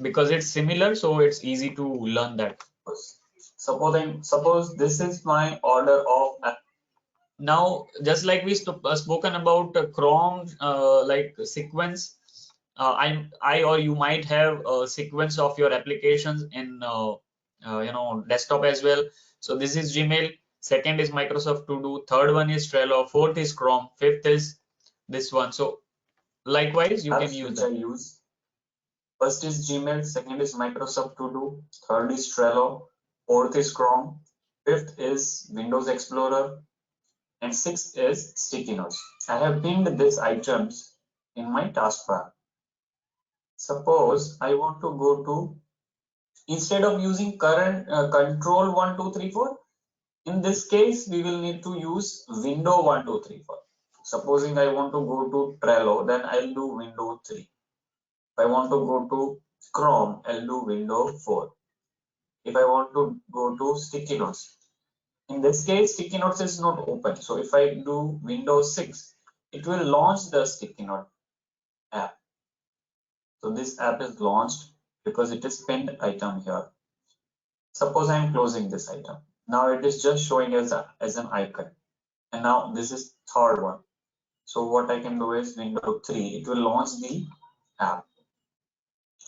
because it's similar, so it's easy to learn that. Suppose this is my order of. Now, just like we spoken about Chrome, like sequence, I or you might have a sequence of your applications in desktop as well. So this is Gmail, second is Microsoft To Do, third one is Trello, fourth is Chrome, fifth is this one. So likewise, you can use that. I use. First is Gmail, second is Microsoft To Do, third is Trello, fourth is Chrome, fifth is Windows Explorer, and sixth is sticky notes. I have pinned these items in my taskbar. Suppose I want to go to, instead of using current control 1, 2, 3, 4, in this case we will need to use window 1, 2, 3, 4. Supposing I want to go to Trello, then I'll do window 3. If I want to go to Chrome, I'll do window 4. If I want to go to sticky notes, in this case sticky notes is not open, so if I do Windows 6, it will launch the sticky note app. So this app is launched because it is pinned item here. Suppose I am closing this item. Now it is just showing as an icon, and now this is third one. So what I can do is Windows 3, it will launch the app.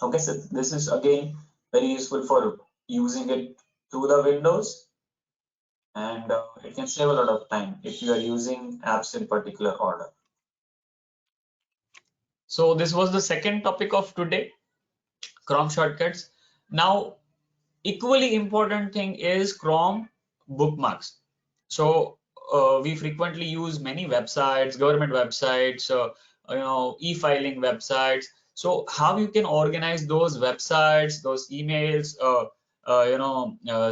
Okay, so this is again very useful for using it through the Windows, and it can save a lot of time if you are using apps in particular order. So this was the second topic of today, Chrome shortcuts. Now, equally important thing is Chrome bookmarks. So we frequently use many websites, government websites, e-filing websites. So how you can organize those websites, those emails,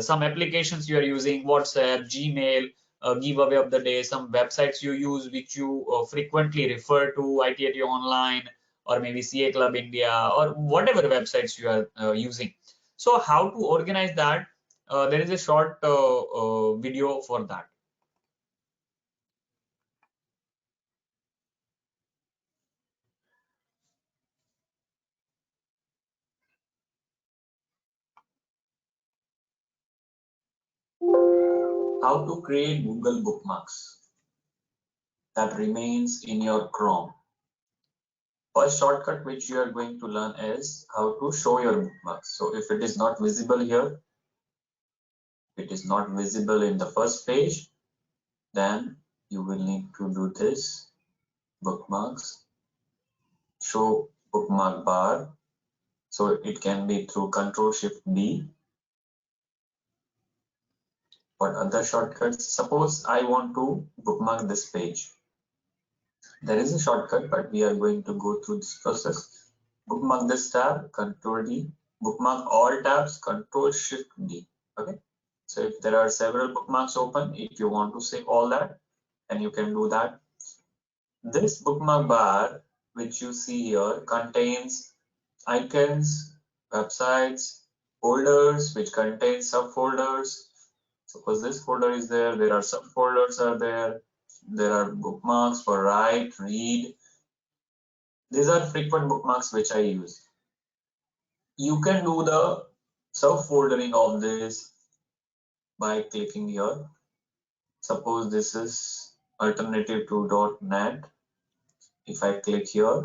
some applications you are using, WhatsApp, Gmail, giveaway of the day, some websites you use which you frequently refer to, ITAT Online, or maybe CA Club India, or whatever websites you are using. So how to organize that? There is a short video for that. How to create Google bookmarks that remains in your Chrome. First shortcut which you are going to learn is how to show your bookmarks. So if it is not visible here, it is not visible in the first page, then you will need to do this, bookmarks, show bookmark bar. So it can be through Control Shift D. What other shortcuts? Suppose I want to bookmark this page. There is a shortcut, but we are going to go through this process. Bookmark this tab, Control D. Bookmark all tabs, Control Shift D. Okay. So if there are several bookmarks open, if you want to save all that, then you can do that. This bookmark bar, which you see here, contains icons, websites, folders, which contain subfolders. Suppose this folder is there, there are subfolders are there. There are bookmarks for write, read. These are frequent bookmarks which I use. You can do the subfoldering of this by clicking here. Suppose this is alternative to .NET. If I click here,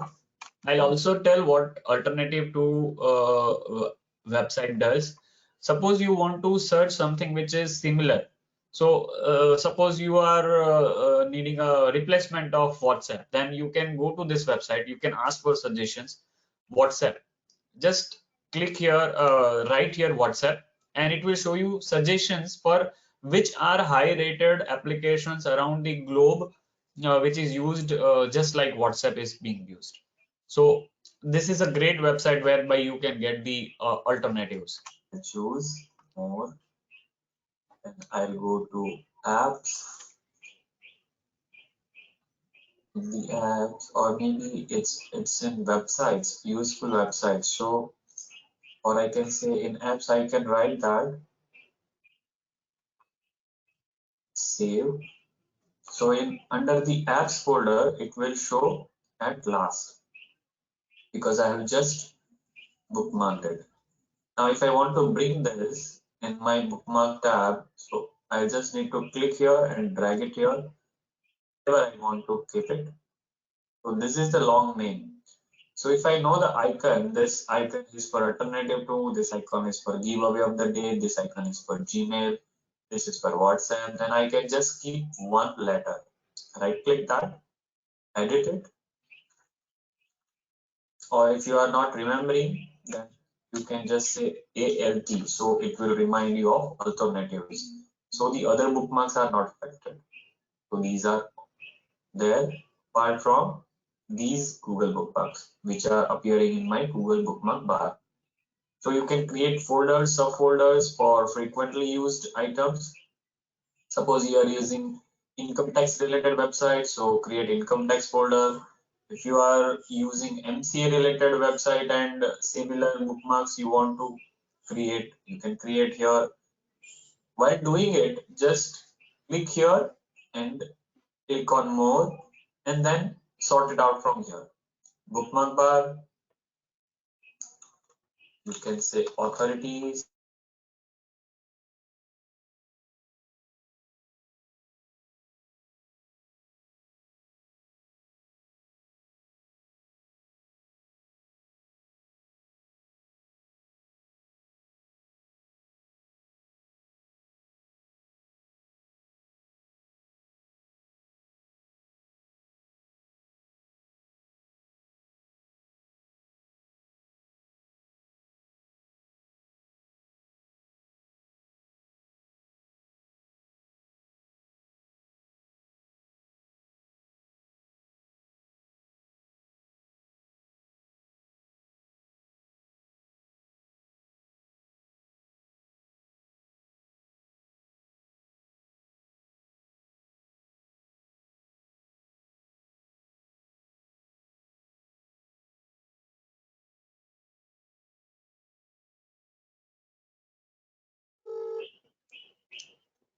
I'll also tell what alternative to website does. Suppose you want to search something which is similar. So suppose you are needing a replacement of WhatsApp, then you can go to this website. You can ask for suggestions. WhatsApp. Just click here, write here WhatsApp, and it will show you suggestions for which are high rated applications around the globe, which is used just like WhatsApp is being used. So this is a great website whereby you can get the alternatives. I choose more, and I'll go to apps. In the apps, or maybe it's in websites, useful websites. So, or I can say in apps, I can write that save. So in under the apps folder, it will show at last because I have just bookmarked it. Now, if I want to bring this in my bookmark tab, so I just need to click here and drag it here wherever I want to keep it. So this is the long name. So if I know the icon, this icon is for alternative to, this icon is for giveaway of the day, this icon is for Gmail, this is for WhatsApp, then I can just keep one letter. Right click that, edit it. Or if you are not remembering, then you can just say ALT. So it will remind you of alternatives. So the other bookmarks are not affected. So these are there apart from these Google bookmarks, which are appearing in my Google bookmark bar. So you can create folders, subfolders for frequently used items. Suppose you are using income tax related website, so create income tax folder. If you are using MCA related website and similar bookmarks you want to create, you can create here. While doing it, just click here and click on more and then sort it out from here. Bookmark bar, you can say authorities.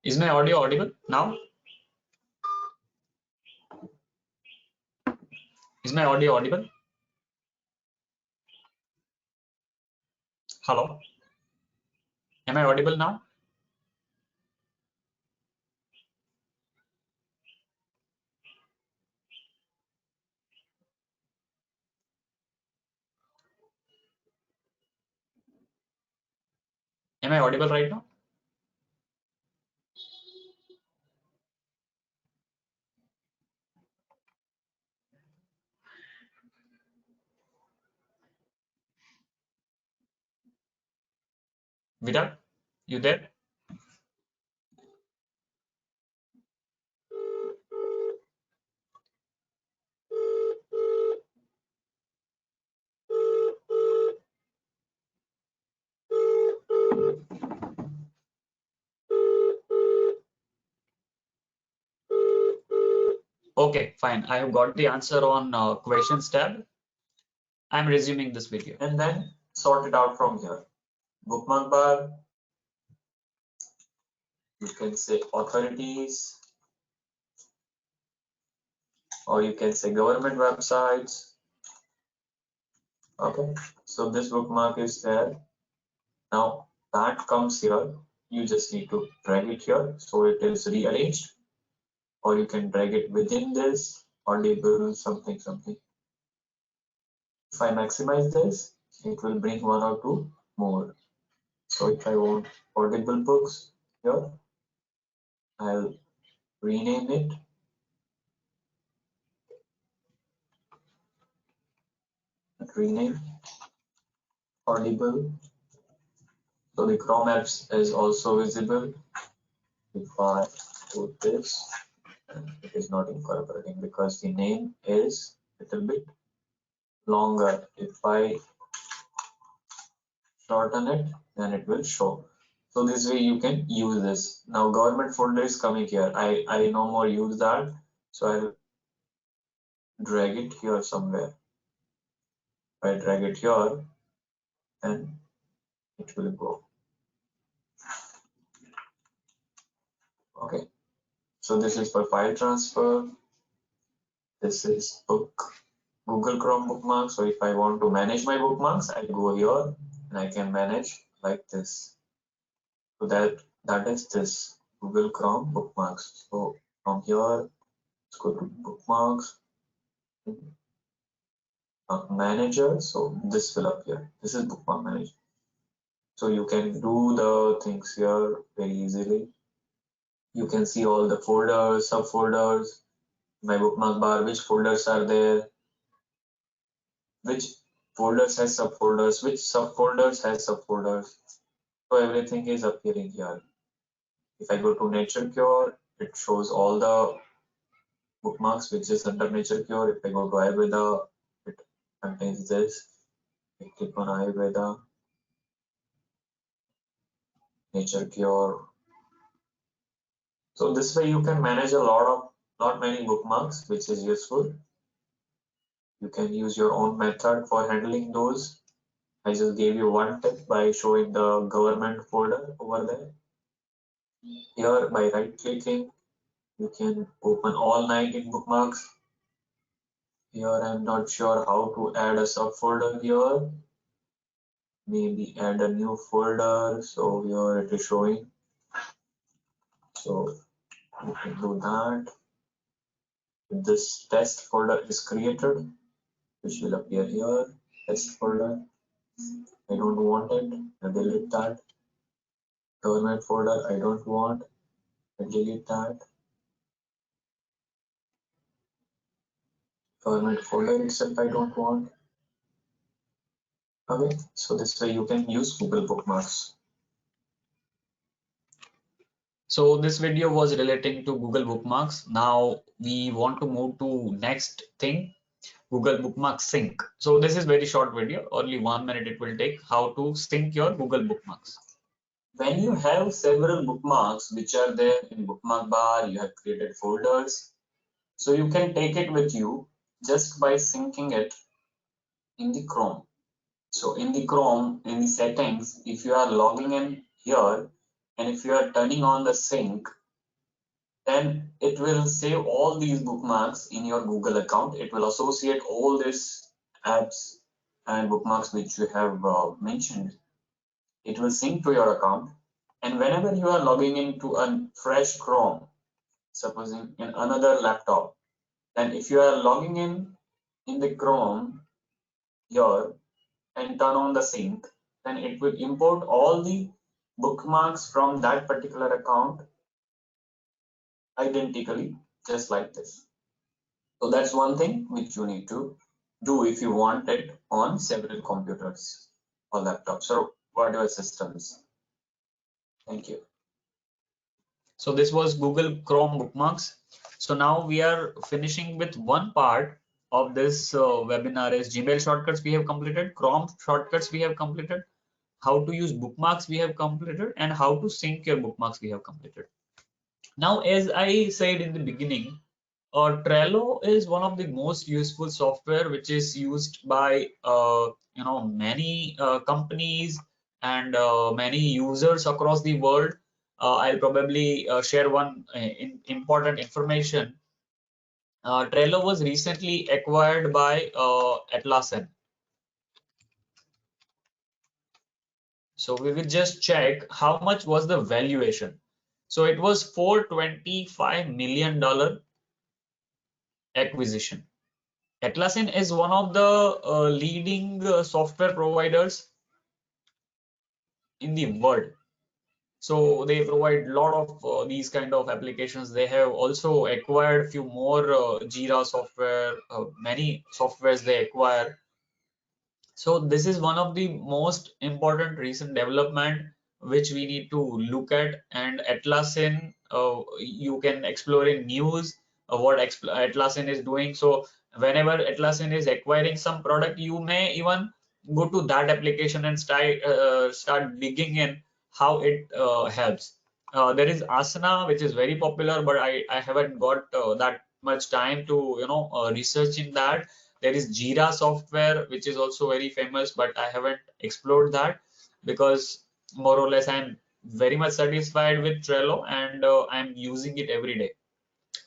Is my audio audible now? Is my audio audible? Hello? Am I audible now? Am I audible right now? Virat, you there? Okay, fine. I have got the answer on questions tab. I'm resuming this video. And then sort it out from here. Bookmark bar, you can say authorities, or you can say government websites. Okay, so this bookmark is there. Now that comes here. You just need to drag it here so it is rearranged, or you can drag it within this audible something. If I maximize this, it will bring one or two more. So if I want audible books here, I'll rename it. Rename audible. So the Chrome apps is also visible. If I do this, it is not incorporating because the name is a little bit longer. If I shorten it, then it will show. So this way you can use this. Now government folder is coming here. I no more use that. So I'll drag it here somewhere. If I drag it here, then it will go. Okay. So this is for file transfer. This is book Google Chrome bookmarks. So if I want to manage my bookmarks, I go here and I can manage like this. So that is this Google Chrome bookmarks. So from here, let's go to bookmarks, manager. So this will appear. This is bookmark manager. So you can do the things here very easily. You can see all the folders, subfolders, my bookmark bar, which folders are there, which folders has subfolders, which subfolders has subfolders. So everything is appearing here. If I go to Nature Cure, it shows all the bookmarks which is under Nature Cure. If I go to Ayurveda, it contains this. I click on Ayurveda, Nature Cure. So this way you can manage a lot many bookmarks, which is useful. You can use your own method for handling those. I just gave you one tip by showing the government folder over there. Here by right clicking, you can open all 19 bookmarks. Here I'm not sure how to add a subfolder here. Maybe add a new folder. So here it is showing. So you can do that. This test folder is created, which will appear here. Test folder. I don't want it. I delete that. Government folder I don't want. I delete that. Government folder itself I don't want. Okay, so this way you can use Google Bookmarks. So this video was relating to Google Bookmarks. Now we want to move to next thing, Google Bookmark Sync. So this is very short video, only 1 minute it will take, how to sync your Google Bookmarks. When you have several bookmarks which are there in bookmark bar, you have created folders. So you can take it with you just by syncing it in the Chrome. So in the Chrome, in the settings, if you are logging in here and if you are turning on the sync, then it will save all these bookmarks in your Google account. It will associate all these apps and bookmarks which you have mentioned. It will sync to your account. And whenever you are logging into a fresh Chrome, supposing in another laptop, then if you are logging in the Chrome here and turn on the sync, then it will import all the bookmarks from that particular account identically, just like this. So that's one thing which you need to do if you want it on several computers or laptops or whatever systems. Thank you. So this was Google Chrome bookmarks. So now we are finishing with one part of this webinar is Gmail shortcuts we have completed, Chrome shortcuts we have completed, how to use bookmarks we have completed, and how to sync your bookmarks we have completed. Now, as I said in the beginning, Trello is one of the most useful software which is used by many companies and many users across the world. I'll probably share one important information. Trello was recently acquired by Atlassian. So we will just check how much was the valuation. So it was $425 million acquisition. Atlassian is one of the leading software providers in the world. So they provide a lot of these kind of applications. They have also acquired few more Jira software, many softwares they acquire. So this is one of the most important recent development which we need to look at. And Atlassian, you can explore in news what Atlassian is doing. So whenever Atlassian is acquiring some product, you may even go to that application and start digging in how it helps. There is Asana, which is very popular, but I haven't got that much time to research in that. There is Jira software, which is also very famous, but I haven't explored that because more or less I'm very much satisfied with Trello and I'm using it every day.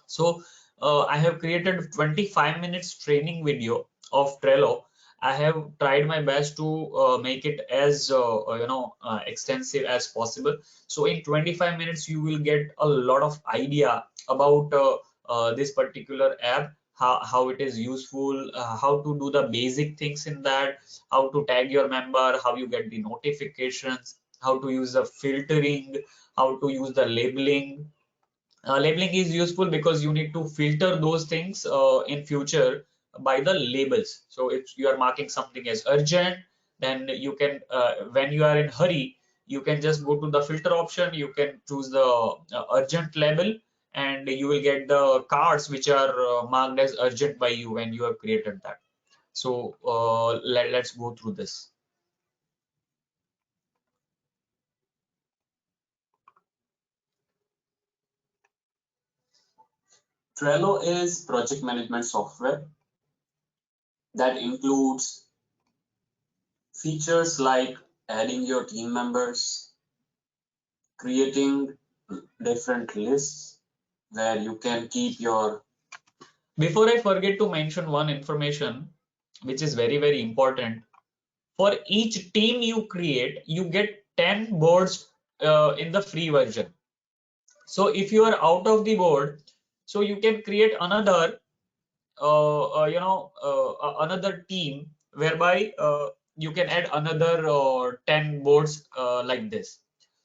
So I have created 25 minutes training video of Trello. I have tried my best to make it as extensive as possible. So in 25 minutes, you will get a lot of idea about this particular app, how it is useful, how to do the basic things in that, how to tag your member, how you get the notifications, how to use the filtering, how to use the labeling. Labeling is useful because you need to filter those things in future by the labels. So if you are marking something as urgent, then you can when you are in hurry, you can just go to the filter option, you can choose the urgent label, and you will get the cards which are marked as urgent by you when you have created that. So let's go through this. Trello is project management software that includes features like adding your team members, creating different lists where you can keep your. Before I forget to mention one information which is very, very important. For each team you create, you get 10 boards in the free version. So if you are out of the board, so you can create another another team whereby you can add another 10 boards like this.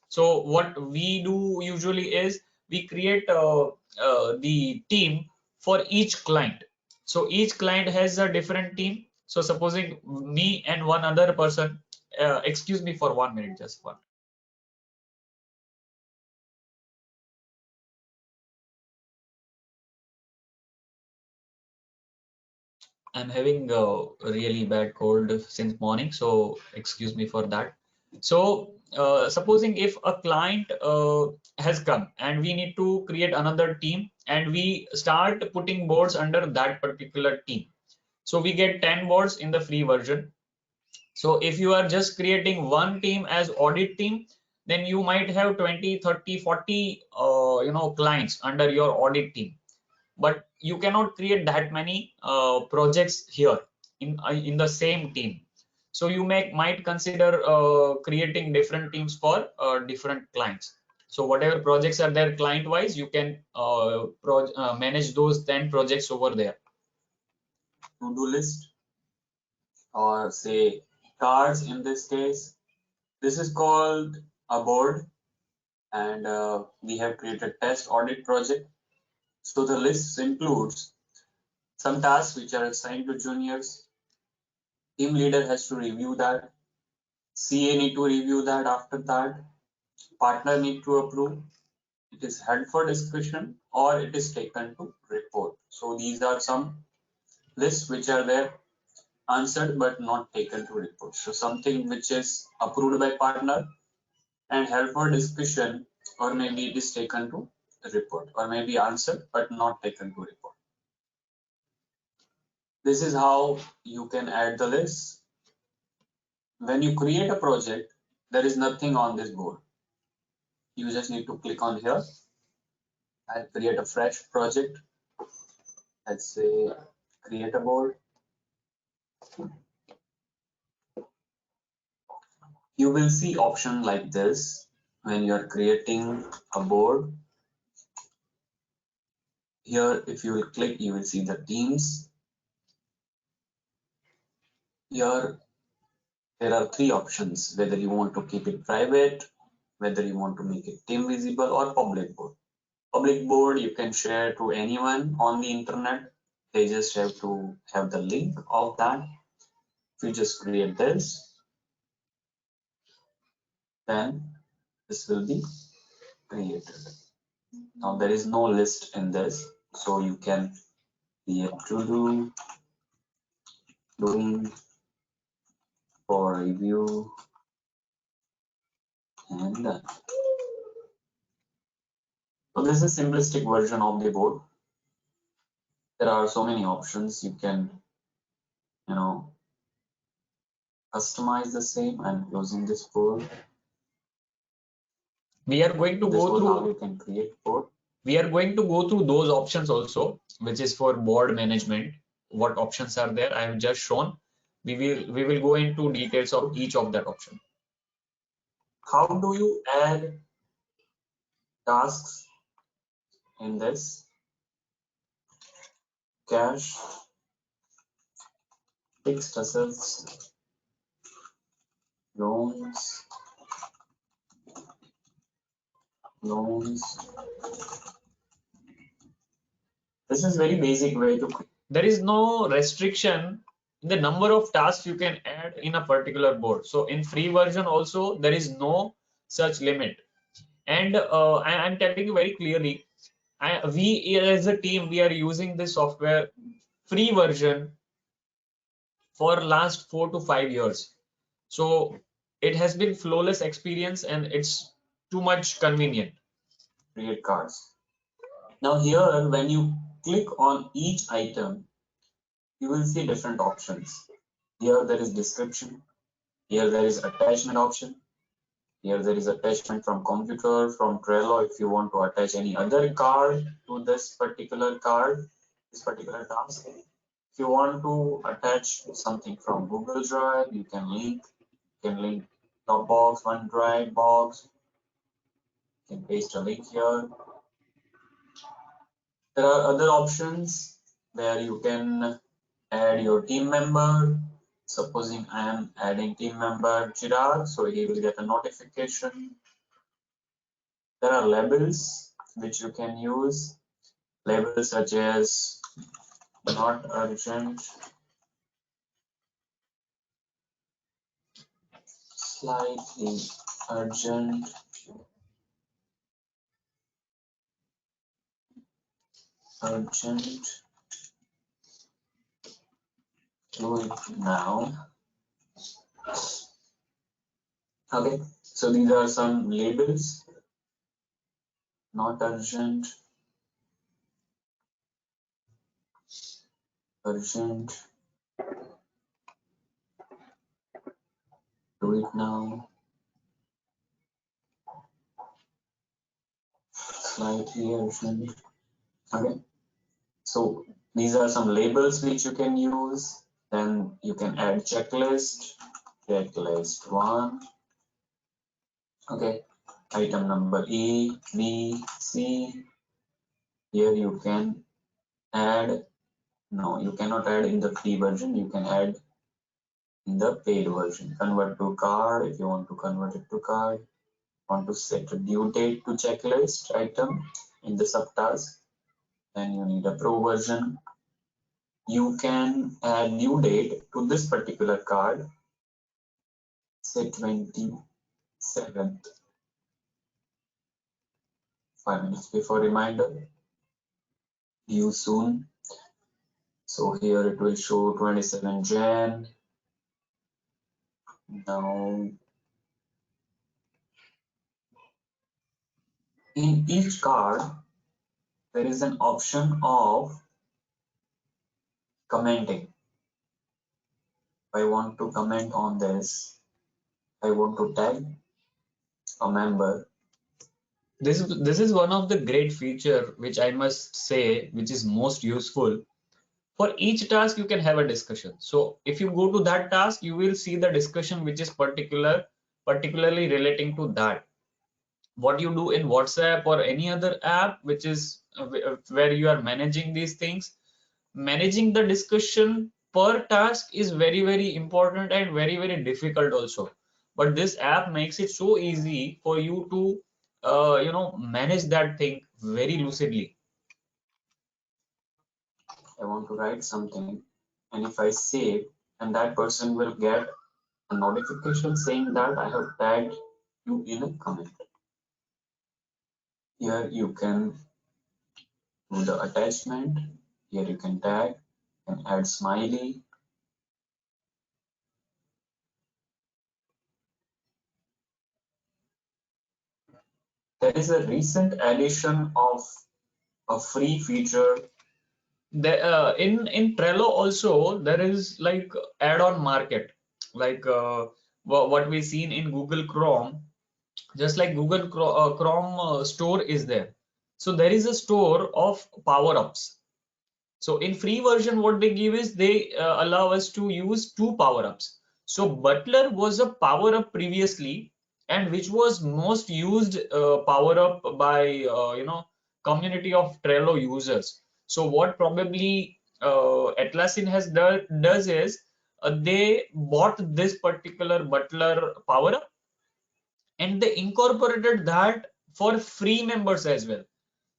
So what we do usually is we create the team for each client. So each client has a different team. So supposing me and one other person, excuse me for 1 minute, just one. I'm having a really bad cold since morning, so excuse me for that. So, supposing if a client has come and we need to create another team and we start putting boards under that particular team. So we get 10 boards in the free version. So if you are just creating one team as audit team, then you might have 20, 30, 40 clients under your audit team, but you cannot create that many projects here in the same team. So you might consider creating different teams for different clients. So whatever projects are there client wise, you can manage those 10 projects over there. To-do list, or say cards in this case. This is called a board, and we have created test audit project. So the list includes some tasks which are assigned to juniors. Team leader has to review that. CA need to review that after that. partner need to approve, it is held for discussion, or it is taken to report. So these are some lists which are there, answered but not taken to report. So something which is approved by partner and held for discussion, or maybe it is taken to report, or maybe answered but not taken to report. This is how you can add the list. When you create a project, there is nothing on this board. You just need to click on here and create a fresh project. Let's say create a board. You will see option like this when you are creating a board. Here, if you will click, you will see the teams. Here, there are three options, whether you want to keep it private, whether you want to make it team visible, or public board. Public board you can share to anyone on the internet. They just have to have the link of that. If you just create this, then this will be created. Now there is no list in this, so you can create to do, doing, for review, and done. So this is a simplistic version of the board. There are so many options you can, customize the same. I'm closing this board. We are going to This go was how through. you can create board. We are going to go through those options also, which is for board management. What options are there? I have just shown. We will go into details of each of that option. How do you add tasks in this? Cash, fixed assets, loans, This is very basic way to. There is no restriction in the number of tasks you can add in a particular board. So in free version also there is no such limit. And I'm telling you very clearly, we as a team, we are using this software free version for last 4 to 5 years. So it has been flawless experience and it's too much convenient. Create cards. Now here, when you click on each item, you will see different options. Here there is description. Here there is attachment option. Here there is attachment from computer, from Trello. If you want to attach any other card to this particular card, this particular task. If you want to attach something from Google Drive, you can link. You can link Dropbox, OneDrive, Box. You can paste a link here. There are other options where you can add your team member. Supposing I am adding team member Chirag, so he will get a notification. There are labels which you can use. Labels such as not urgent, slightly urgent, urgent, do it now. Okay, so these are some labels. Not urgent, urgent, do it now, slightly urgent. Okay, so these are some labels which you can use. Then you can add checklist, checklist 1. Okay, item number A, B, C. Here you can add, no, you cannot add in the free version, you can add in the paid version. Convert to card if you want to convert it to card. Want to set a due date to checklist item in the subtask. Then you need a pro version. You can add due date to this particular card, say 27th. 5 minutes before reminder, due soon. So here it will show 27 Jan. Now in each card there is an option of commenting. I want to comment on this. I want to tag a member. This is one of the great feature which I must say which is most useful. For each task you can have a discussion. So if you go to that task, you will see the discussion which is particularly relating to that. What you do in WhatsApp or any other app which is where you are managing these things, managing the discussion per task is very important and very difficult also. But this app makes it so easy for you to manage that thing very lucidly. I want to write something, and if I save, and that person will get a notification saying that I have tagged you in a comment. Here you can do the attachment. Here you can tag and add smiley. There is a recent addition of a free feature. In Trello also there is like add-on market, like what we seen in Google Chrome. Just like Google Chrome store is there. So there is a store of power-ups. So in free version, what they give is they allow us to use 2 power-ups. So Butler was a power-up previously, and which was most used power-up by community of Trello users. So what probably Atlassian has does is they bought this particular Butler power-up and they incorporated that for free members as well.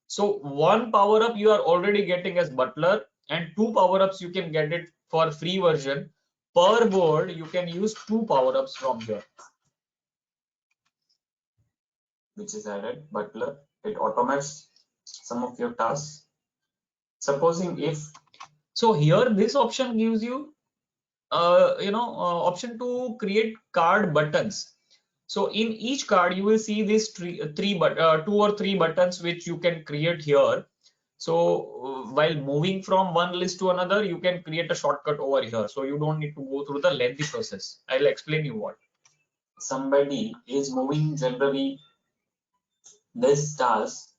So 1 power up you are already getting as Butler, and 2 power ups you can get it for free version. Per board you can use 2 power ups from here, which is added Butler. It automates some of your tasks. Supposing if so, here this option gives you option to create card buttons. So in each card you will see these 2 or 3 buttons which you can create here. So while moving from one list to another, you can create a shortcut over here. So you don't need to go through the lengthy process. I'll explain you what. Somebody is moving generally this task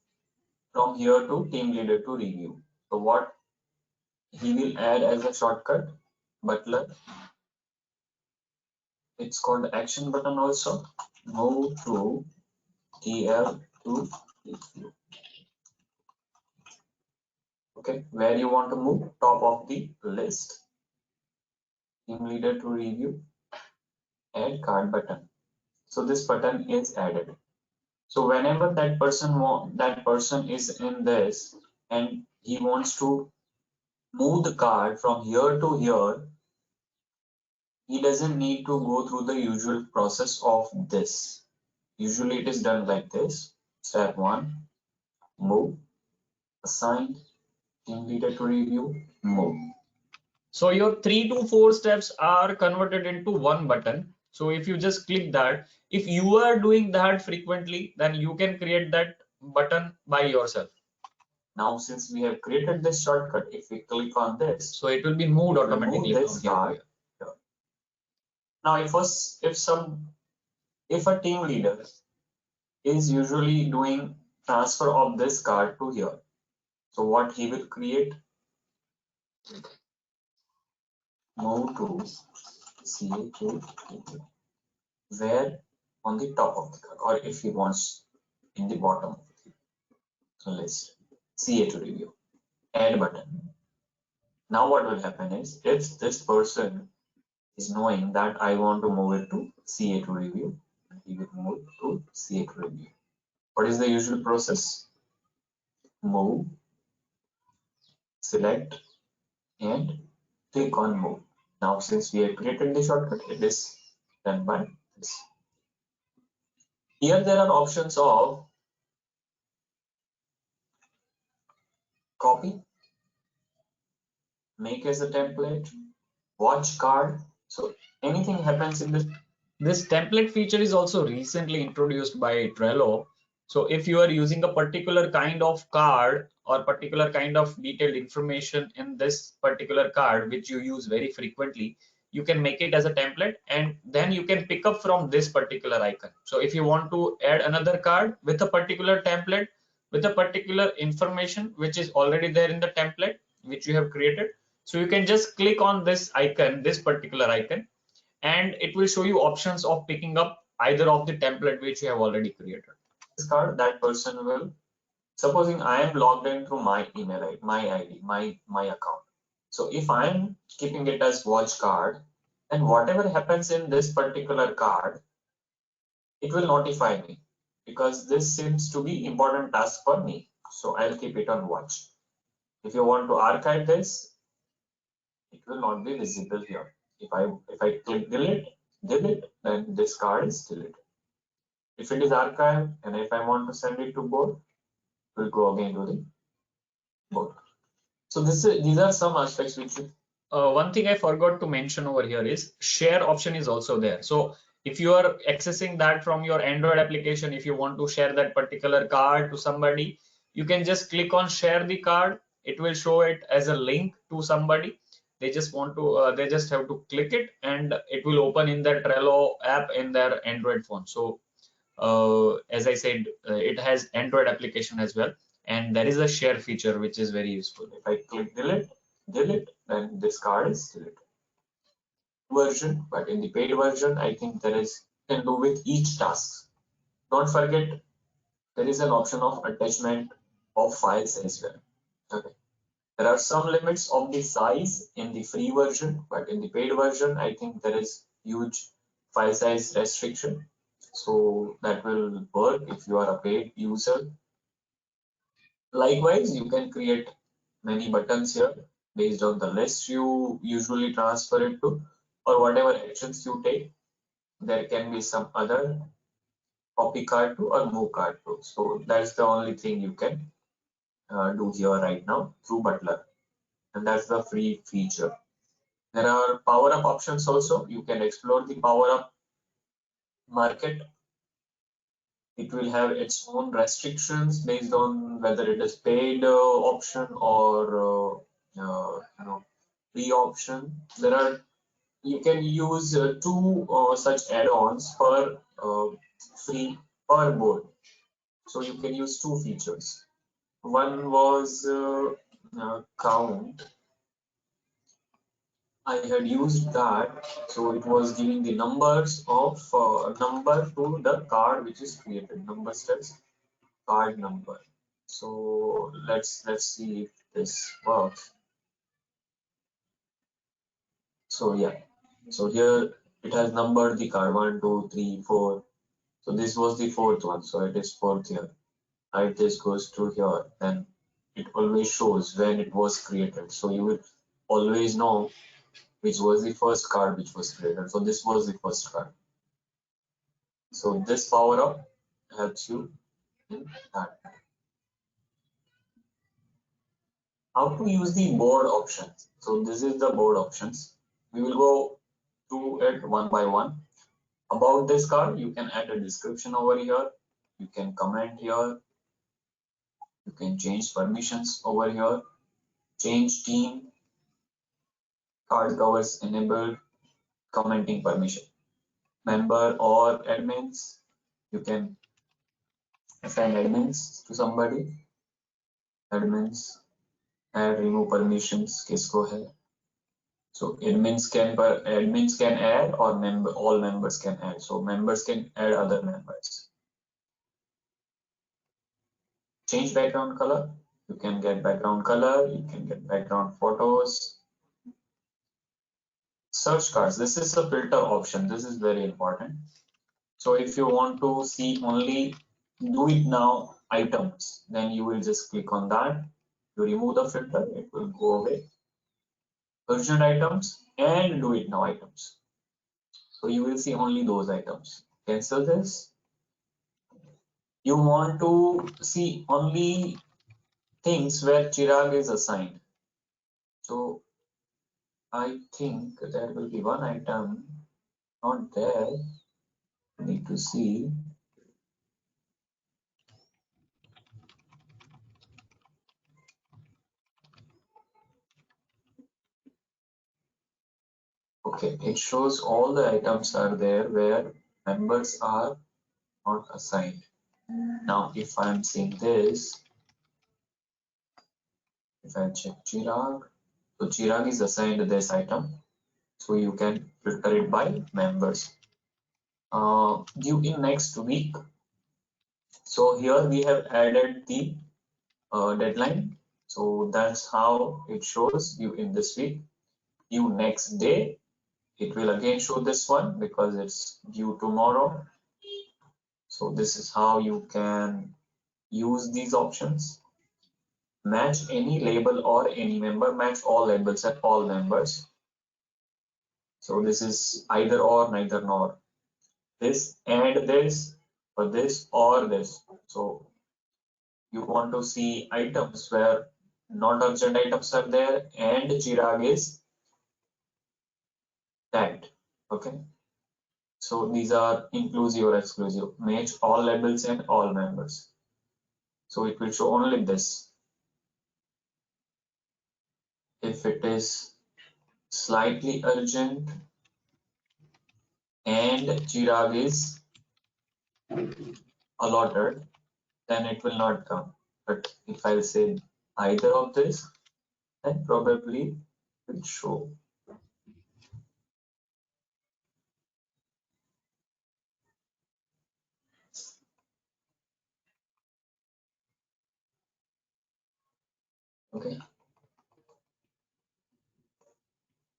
from here to team leader to review. So what he will add as a shortcut, Butler. It's called action button also. Move to TL to review. Okay, where you want to move, top of the list. Team leader to review, add card button. So this button is added. So whenever that person is in this and he wants to move the card from here to here, he doesn't need to go through the usual process of this. Usually it is done like this. Step 1, move, assign, team leader to review, move. So your 3 to 4 steps are converted into one button. So if you just click that, if you are doing that frequently, then you can create that button by yourself. Now, since we have created this shortcut, if we click on this, so it will be moved automatically from here. Now, if a team leader is usually doing transfer of this card to here, so what he will create? Move to CA to where on the top of the card, or if he wants in the bottom of the list, CA to review, add button. Now what will happen is, if this person is knowing that I want to move it to CA to review, he will move to CA to review. What is the usual process? Move, select, and click on move. Now since we have created the shortcut, it is done by this. Here there are options of copy, make as a template, watch card. So anything happens in this template feature is also recently introduced by Trello. So if you are using a particular kind of card or particular kind of detailed information in this particular card, which you use very frequently, you can make it as a template and then you can pick up from this particular icon. So if you want to add another card with a particular template, with a particular information which is already there in the template which you have created, so you can just click on this icon, this particular icon, and it will show you options of picking up either of the template which you have already created. This card, that person will, supposing I am logged in through my email ID, my ID, my account. So if I am keeping it as watch card, and whatever happens in this particular card, it will notify me because this seems to be important task for me. So I'll keep it on watch. If you want to archive this, it will not be visible here. If I click delete, then this card is deleted. If it is archived and if I want to send it to board, it will go again to the board. So these are some aspects which one thing I forgot to mention over here is share option is also there. So if you are accessing that from your Android application, if you want to share that particular card to somebody, you can just click on share the card. It will show it as a link to somebody. They just want to they just have to click it and it will open in their Trello app in their Android phone. So as I said, it has Android application as well, and there is a share feature which is very useful. If I click delete, then this card is deleted. Version, but in the paid version, I think there is can do with each task. Don't forget there is an option of attachment of files as well. Okay. There are some limits of the size in the free version, but in the paid version, I think there is huge file size restriction. So that will work if you are a paid user. Likewise, you can create many buttons here based on the list you usually transfer it to or whatever actions you take. There can be some other copy card to or move card to. So that's the only thing you can do here right now through Butler. And that's the free feature. There are power up options also. You can explore the power up market. It will have its own restrictions based on whether it is paid option or free option. There are you can use two such add-ons per free per board. So you can use two features. One was count. I had used that, so it was giving the numbers of number to the card which is created. Number steps, card number. So let's see if this works. So yeah, so here it has numbered the card 1, 2, 3, 4. So this was the fourth one, so it is fourth here. If this goes to here, then it always shows when it was created. So you will always know which was the first card which was created. So this was the first card. So this power up helps you in that. How to use the board options. So this is the board options. We will go through it one by one. About this card, you can add a description over here. You can comment here. You can change permissions over here. Change team. Card covers enabled. Commenting permission. Member or admins. You can assign admins to somebody. Admins. Add remove permissions. Kisko hai. So admins can add or all members can add. So members can add other members. Change background color. You can get background color. You can get background photos. Search cards. This is a filter option. This is very important. So if you want to see only do it now items, then you will just click on that. You remove the filter. It will go away. Urgent items and do it now items. So you will see only those items. Cancel this. You want to see only things where Chirag is assigned. So I think there will be one item not there. I need to see. Okay, it shows all the items are there where members are not assigned. Now, if I'm seeing this, if I check Chirag, so Chirag is assigned this item, so you can filter it by members. Due in next week. So here we have added the deadline. So that's how it shows you in this week. Due next day, it will again show this one because it's due tomorrow. So this is how you can use these options. Match any label or any member, match all labels at all members. So this is either or, neither nor. This and this, or this or this. So you want to see items where not urgent items are there and Chirag is tagged. Okay. So these are inclusive or exclusive. Match all labels and all members. So it will show only this. If it is slightly urgent and Chirag is allotted, then it will not come. But if I say either of this, then probably it will show. Okay.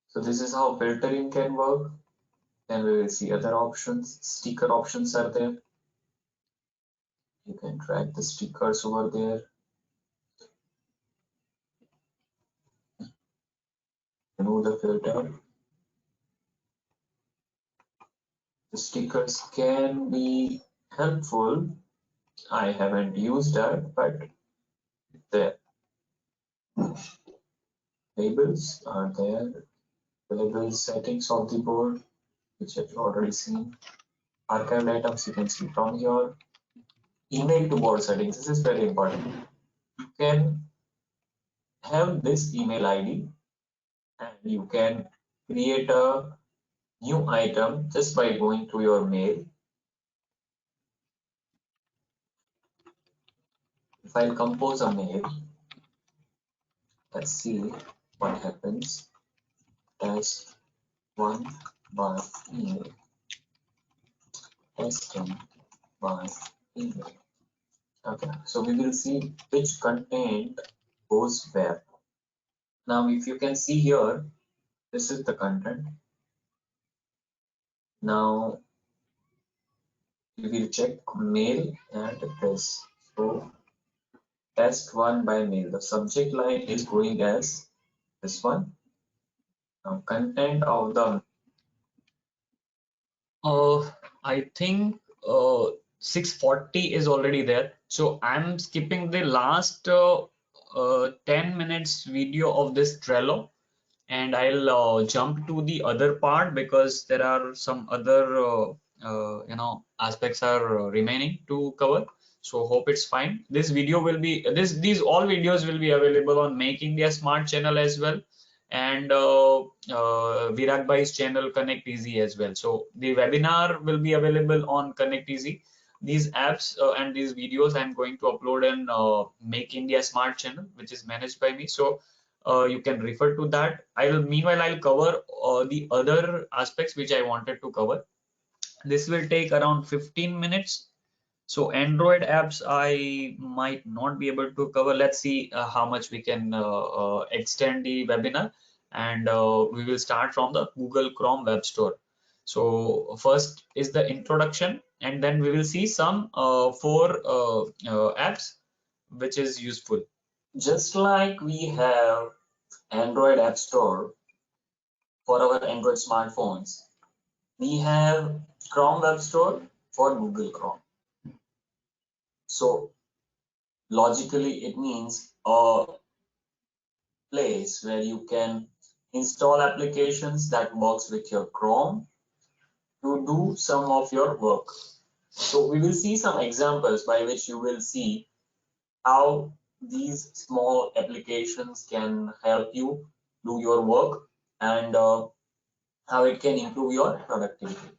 So this is how filtering can work. Then we will see other options. Sticker options are there. You can drag the stickers over there. Remove the filter. The stickers can be helpful. I haven't used that, but the labels are there. The label settings of the board, which I've already seen. Archived items you can see from here. Email to board settings. This is very important. You can have this email ID and you can create a new item just by going to your mail. If I compose a mail, let's see what happens. Test 1 by email. Testing by email. Okay, so we will see which content goes where. Now, if you can see here, this is the content. Now, we will check mail and this. So, test 1 by mail. The subject line is going as this one. Now, content of the I think 640 is already there. So I'm skipping the last 10 minutes video of this Trello, and I'll jump to the other part because there are some other aspects are remaining to cover. So hope it's fine. This video will be these all videos will be available on Make India Smart channel as well, and Virag Bhai's channel Connect Easy as well. So the webinar will be available on Connect Easy. These apps and these videos I'm going to upload in Make India Smart channel, which is managed by me. So you can refer to that. Meanwhile I'll cover the other aspects which I wanted to cover. This will take around 15 minutes. So Android apps I might not be able to cover. Let's see how much we can extend the webinar, and we will start from the Google Chrome Web Store. So first is the introduction, and then we will see some four apps which is useful. Just like we have Android App Store for our Android smartphones, we have Chrome Web Store for Google Chrome. So Logically, it means a place where you can install applications that works with your Chrome to do some of your work. So we will see some examples by which you will see how these small applications can help you do your work and how it can improve your productivity.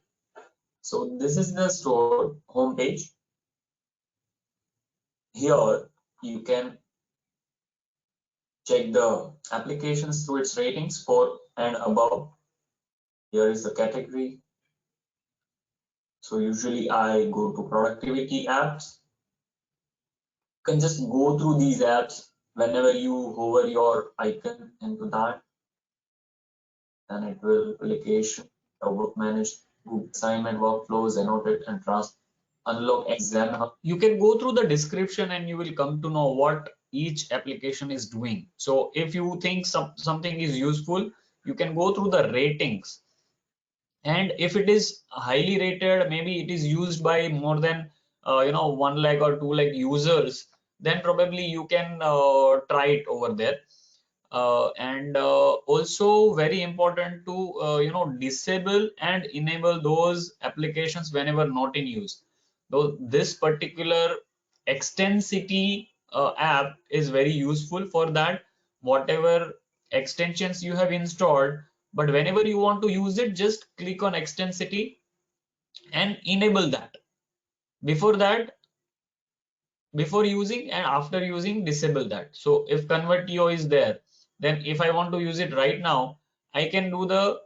So this is the store homepage. Here you can check the applications through its ratings 4 and above. Here is the category. So usually I go to productivity apps. You can just go through these apps whenever you hover your icon into that, and it will application, work managed, Google assignment, workflows, annotate and trust, unlock exam. You can go through the description and you will come to know what each application is doing. So if you think something is useful, you can go through the ratings, and if it is highly rated, maybe it is used by more than 1 lakh or 2 lakh users, then probably you can try it over there. And also very important to disable and enable those applications whenever not in use. Though this particular extensity app is very useful for that, whatever extensions you have installed, but whenever you want to use it, just click on extensity and enable that. Before that, before using and after using, disable that. So if convertio is there, then if I want to use it right now, I can do the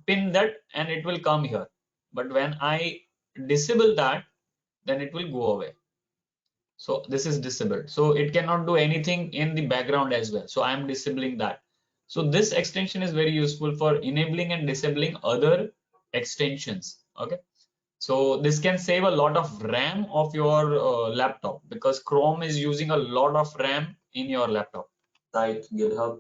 pin that and it will come here. But when I disable that, then it will go away. So this is disabled, so it cannot do anything in the background as well. So I am disabling that. So this extension is very useful for enabling and disabling other extensions. Okay, so this can save a lot of RAM of your laptop, because Chrome is using a lot of RAM in your laptop. Site, GitHub,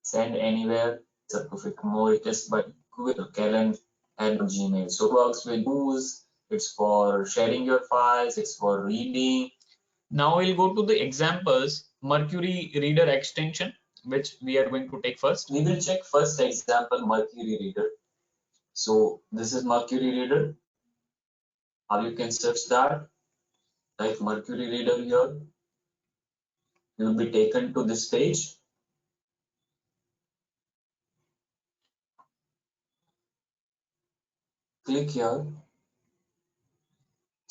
send anywhere. It's a perfect more. It is by Google Calendar and Gmail. So it works with news. It's for sharing your files. It's for reading. Now we'll go to the examples. Mercury Reader extension, which we are going to take first. We will check first example Mercury Reader. So this is Mercury Reader. How you can search that? Type Mercury Reader here. You will be taken to this page. Click here.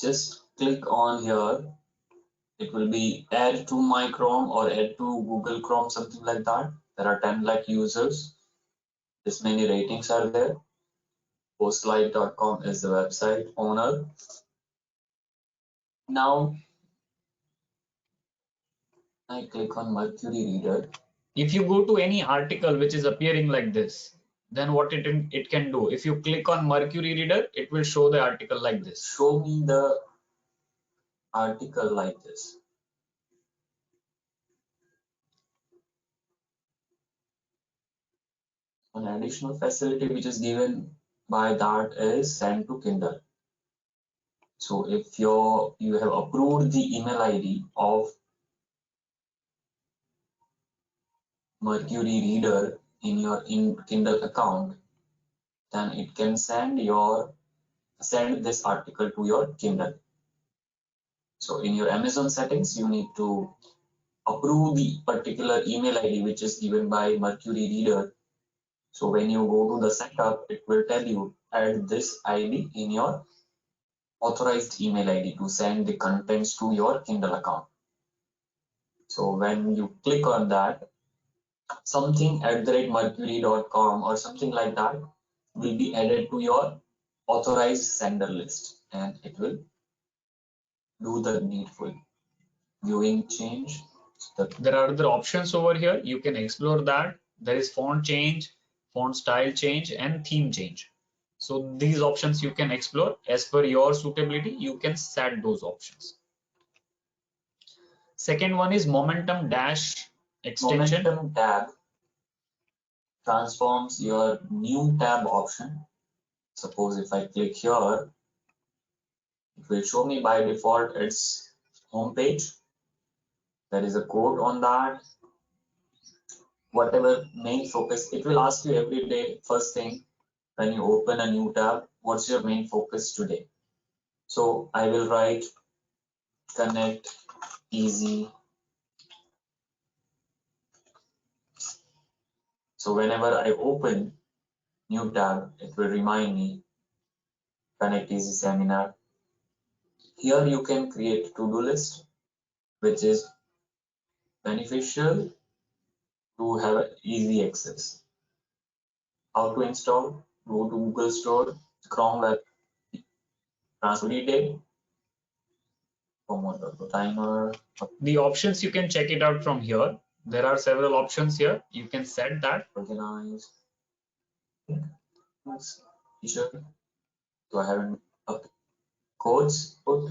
Just click on here. It will be add to my Chrome or add to Google Chrome, something like that. There are 10 lakh users. This many ratings are there. Postlight.com is the website owner. Now I click on Mercury Reader. If you go to any article which is appearing like this, then what it can do, if you click on Mercury Reader, it will show the article like this. Show me the article like this. An additional facility which is given by that is send to Kindle. So if you have approved the email ID of Mercury Reader in your Kindle account, then it can send this article to your Kindle. So in your Amazon settings, you need to approve the particular email ID which is given by Mercury Reader. So when you go to the setup, it will tell you add this ID in your authorized email ID to send the contents to your Kindle account. So when you click on that, something @mercury.com or something like that will be added to your authorized sender list, and it will do the needful viewing change. There are other options over here. You can explore that. There is font change, font style change, and theme change. So these options you can explore as per your suitability. You can set those options. Second one is Momentum Dash extension. Momentum tab transforms your new tab option. Suppose if I click here, it will show me by default its home page. There is a code on that. Whatever main focus, it will ask you every day, first thing, when you open a new tab, what's your main focus today? So I will write connect easy. So whenever I open new tab, it will remind me connect easy seminar. Here you can create to-do list, which is beneficial to have easy access. How to install? Go to Google Store, Chrome Web, transfer detail, promote auto timer. The options, you can check it out from here. There are several options here. You can set that. Organize. Feature. So I haven't up codes put.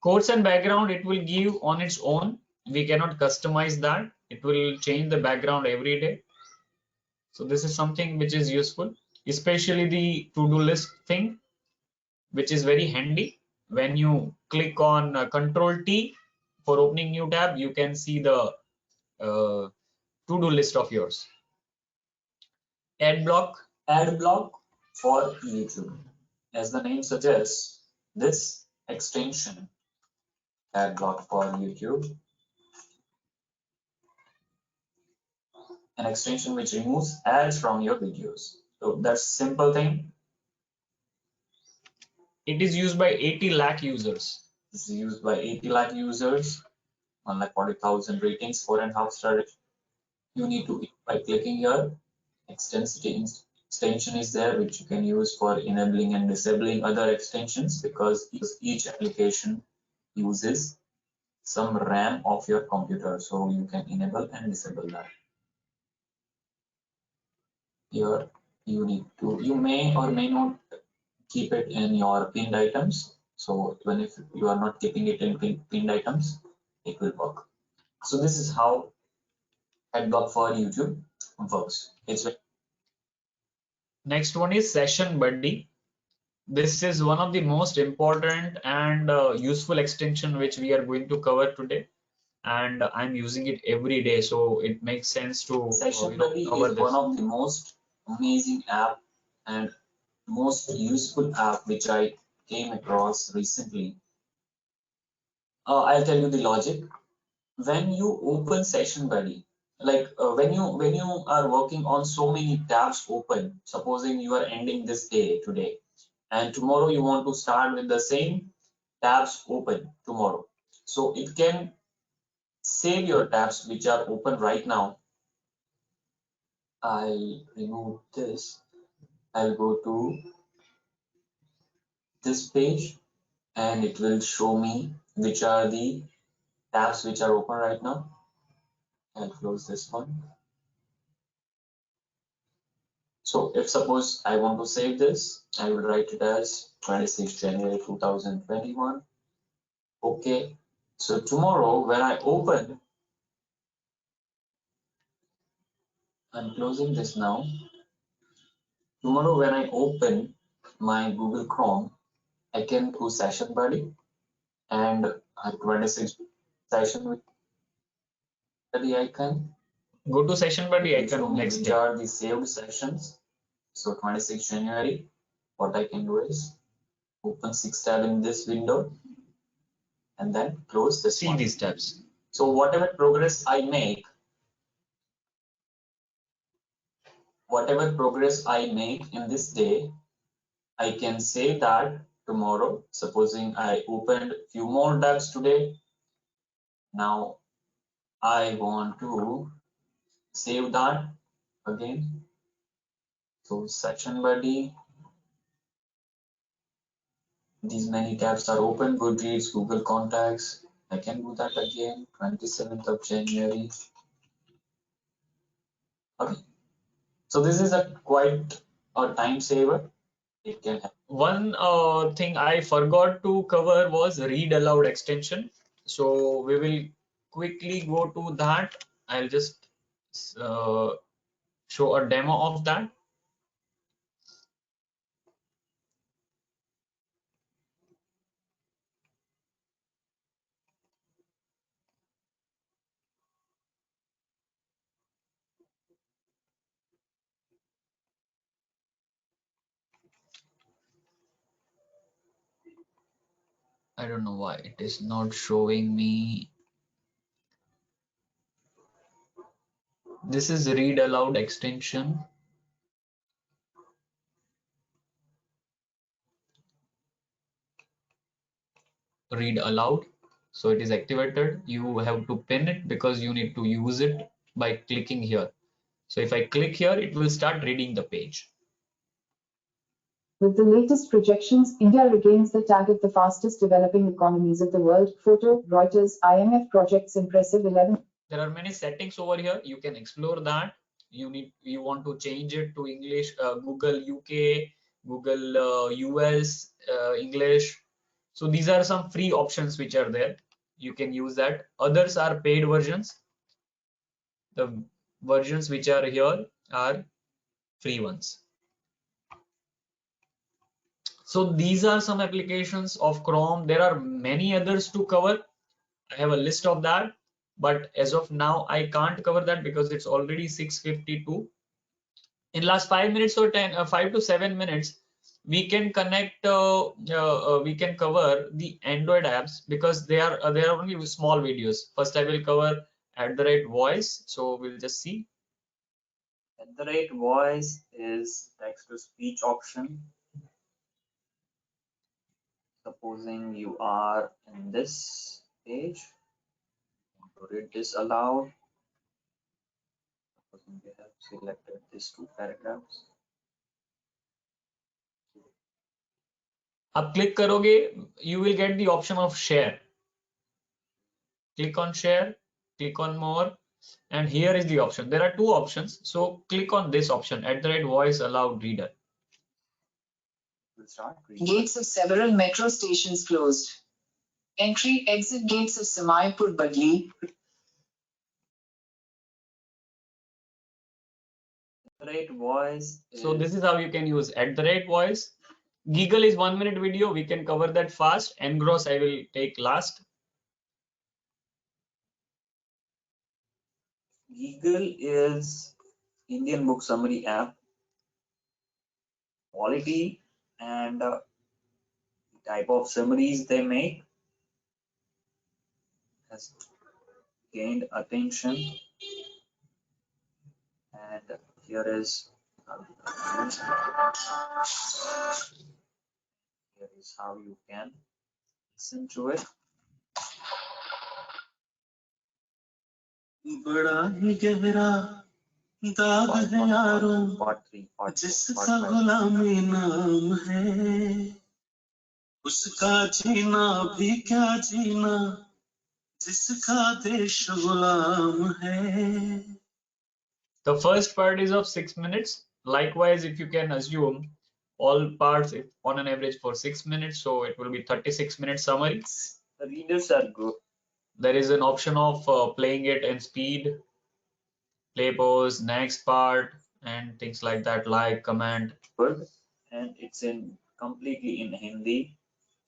Codes and background, it will give on its own. We cannot customize that. It will change the background every day. So this is something which is useful, especially the to-do list thing, which is very handy. When you click on Control T for opening new tab, you can see the to-do list of yours. Ad block. Ad block for YouTube. As the name suggests, this extension ad block for YouTube, an extension which removes ads from your videos. So that's simple thing. It is used by 80 lakh users. This is used by 80 lakh users, 1,40,000 ratings, 4.5 star. You need to, by clicking here, extension is there which you can use for enabling and disabling other extensions, because each application uses some RAM of your computer, so you can enable and disable that. Here you may or may not keep it in your pinned items. So even if you are not keeping it in pinned items, it will work. So this is how adblock for YouTube works. Next one is Session Buddy. This is one of the most important and useful extension which we are going to cover today, and I'm using it every day, so it makes sense to Session Buddy is one of the most amazing app and most useful app which I came across recently. I'll tell you the logic. When you open Session Buddy, like when you are working on so many tabs open, supposing you are ending this day today, and tomorrow you want to start with the same tabs open tomorrow, so it can save your tabs which are open right now. I'll remove this. I'll go to this page and it will show me which are the tabs which are open right now. I'll close this one. So if suppose I want to save this, I will write it as 26 January 2021. Okay. So tomorrow when I open, I'm closing this now. Tomorrow when I open my Google Chrome, I can do Session Buddy and 26 session with the icon. Go to Session Buddy icon next Which day. are the saved sessions. So 26 January, what I can do is open 6 tab in this window and then close this See one. these tabs. So whatever progress I make in this day, I can save that tomorrow. Supposing I opened few more tabs today. Now I want to save that again. So Session Buddy. These many tabs are open. Goodreads, Google Contacts. I can do that again. 27th of January. Okay. So this is a quite a time saver. It can help. One thing I forgot to cover was read aloud extension. So we will quickly go to that. I'll just show a demo of that. I don't know why it is not showing me. This is read aloud extension. Read aloud. So it is activated. You have to pin it because you need to use it by clicking here. So if I click here, it will start reading the page. With the latest projections, India regains the tag of the fastest developing economies of the world. Photo, Reuters, IMF projects impressive 11. There are many settings over here. You can explore that. You want to change it to English, Google UK, Google US, English. So these are some free options which are there. You can use that. Others are paid versions. The versions which are here are free ones. So these are some applications of Chrome. There are many others to cover. I have a list of that, but as of now, I can't cover that because it's already 6:52. In last 5 minutes or 5 to 7 minutes, we can connect, we can cover the Android apps because they are only small videos. First, I will cover @voice. So we'll just see. @voice is text to speech option. Supposing you are in this page, to read this aloud. Supposing we have selected these 2 paragraphs. आप click करोगे, you will get the option of share. Click on share, click on more, and here is the option. There are 2 options. So click on this option, @voice aloud reader. We'll start reading. Gates of several metro stations closed. Entry exit gates of Samayapur Badli. @voice. So this is how you can use @voice. Giggle is 1 minute video. We can cover that fast. Engross I will take last. Giggle is Indian book summary app. Quality and type of summaries they make has gained attention. And here is how you can listen to it. बड़ा ही गहरा दाग है यारों जिसका गुलामी नाम है उसका जीना भी क्या जीना जिसका देश गुलाम है. The first part is of 6 minutes. Likewise, if you can assume all parts on an average for 6 minutes, so it will be 36 minute summary. The readers are good. There is an option of playing it in speed, play pause, next part, and things like that, like comment. Good. And it's in completely in Hindi.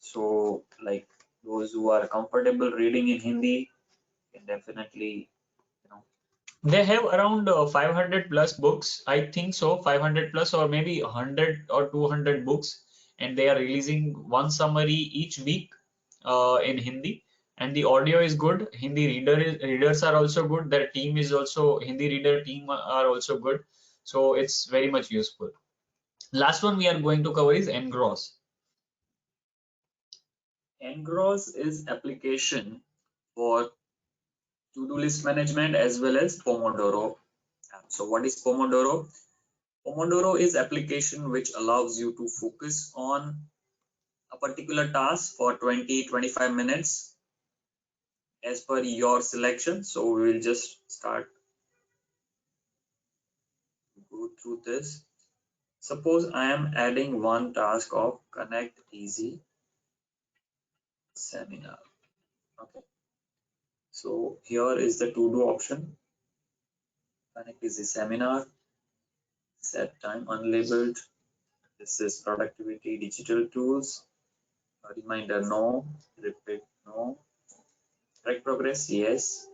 So like those who are comfortable reading in Hindi can definitely, They have around 500 plus books. I think so, 500 plus or maybe 100 or 200 books. And they are releasing one summary each week in Hindi. And the audio is good. Hindi readers are also good. Their team is also, Hindi reader team are also good. So it's very much useful. Last one we are going to cover is Engross. Engross is application for to-do list management as well as Pomodoro. So what is Pomodoro? Pomodoro is application which allows you to focus on a particular task for 20-25 minutes as per your selection. So we will just go through this. Suppose I am adding one task of Connect Easy seminar. Okay. So here is the to-do option. Connect Easy seminar. Set time unlabeled. This is productivity digital tools. A reminder no. Repeat no. Track progress yes.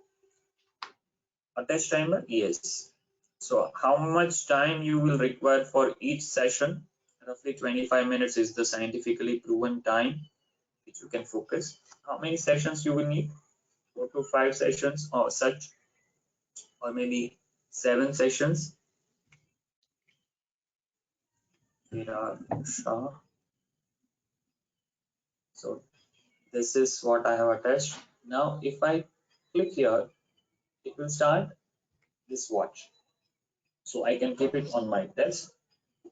Attach timer yes. So how much time you will require for each session? Roughly 25 minutes is the scientifically proven time which which you can focus. How many sessions you will need? 4 to 5 sessions or such, or maybe 7 sessions. So this is what I have attached. Now if I click here, it will start this watch. So I can keep it on my desk.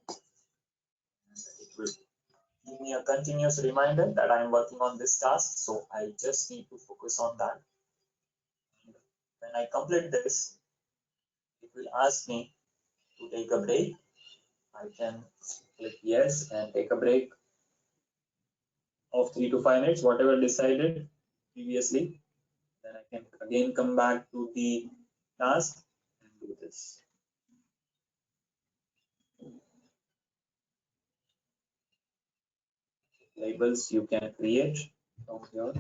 It will give me a continuous reminder that I am working on this task. So I just need to focus on that. When I complete this, it will ask me to take a break. I can click yes and take a break of 3 to 5 minutes, whatever decided previously. Then I can again come back to the task and do this. Labels you can create from here.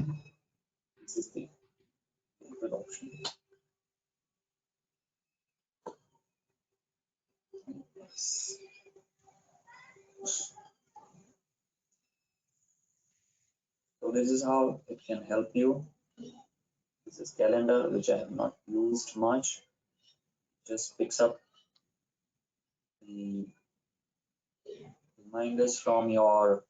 This is the label option. So this is how it can help you. This is calendar, which I have not used much. Just picks up the reminders from your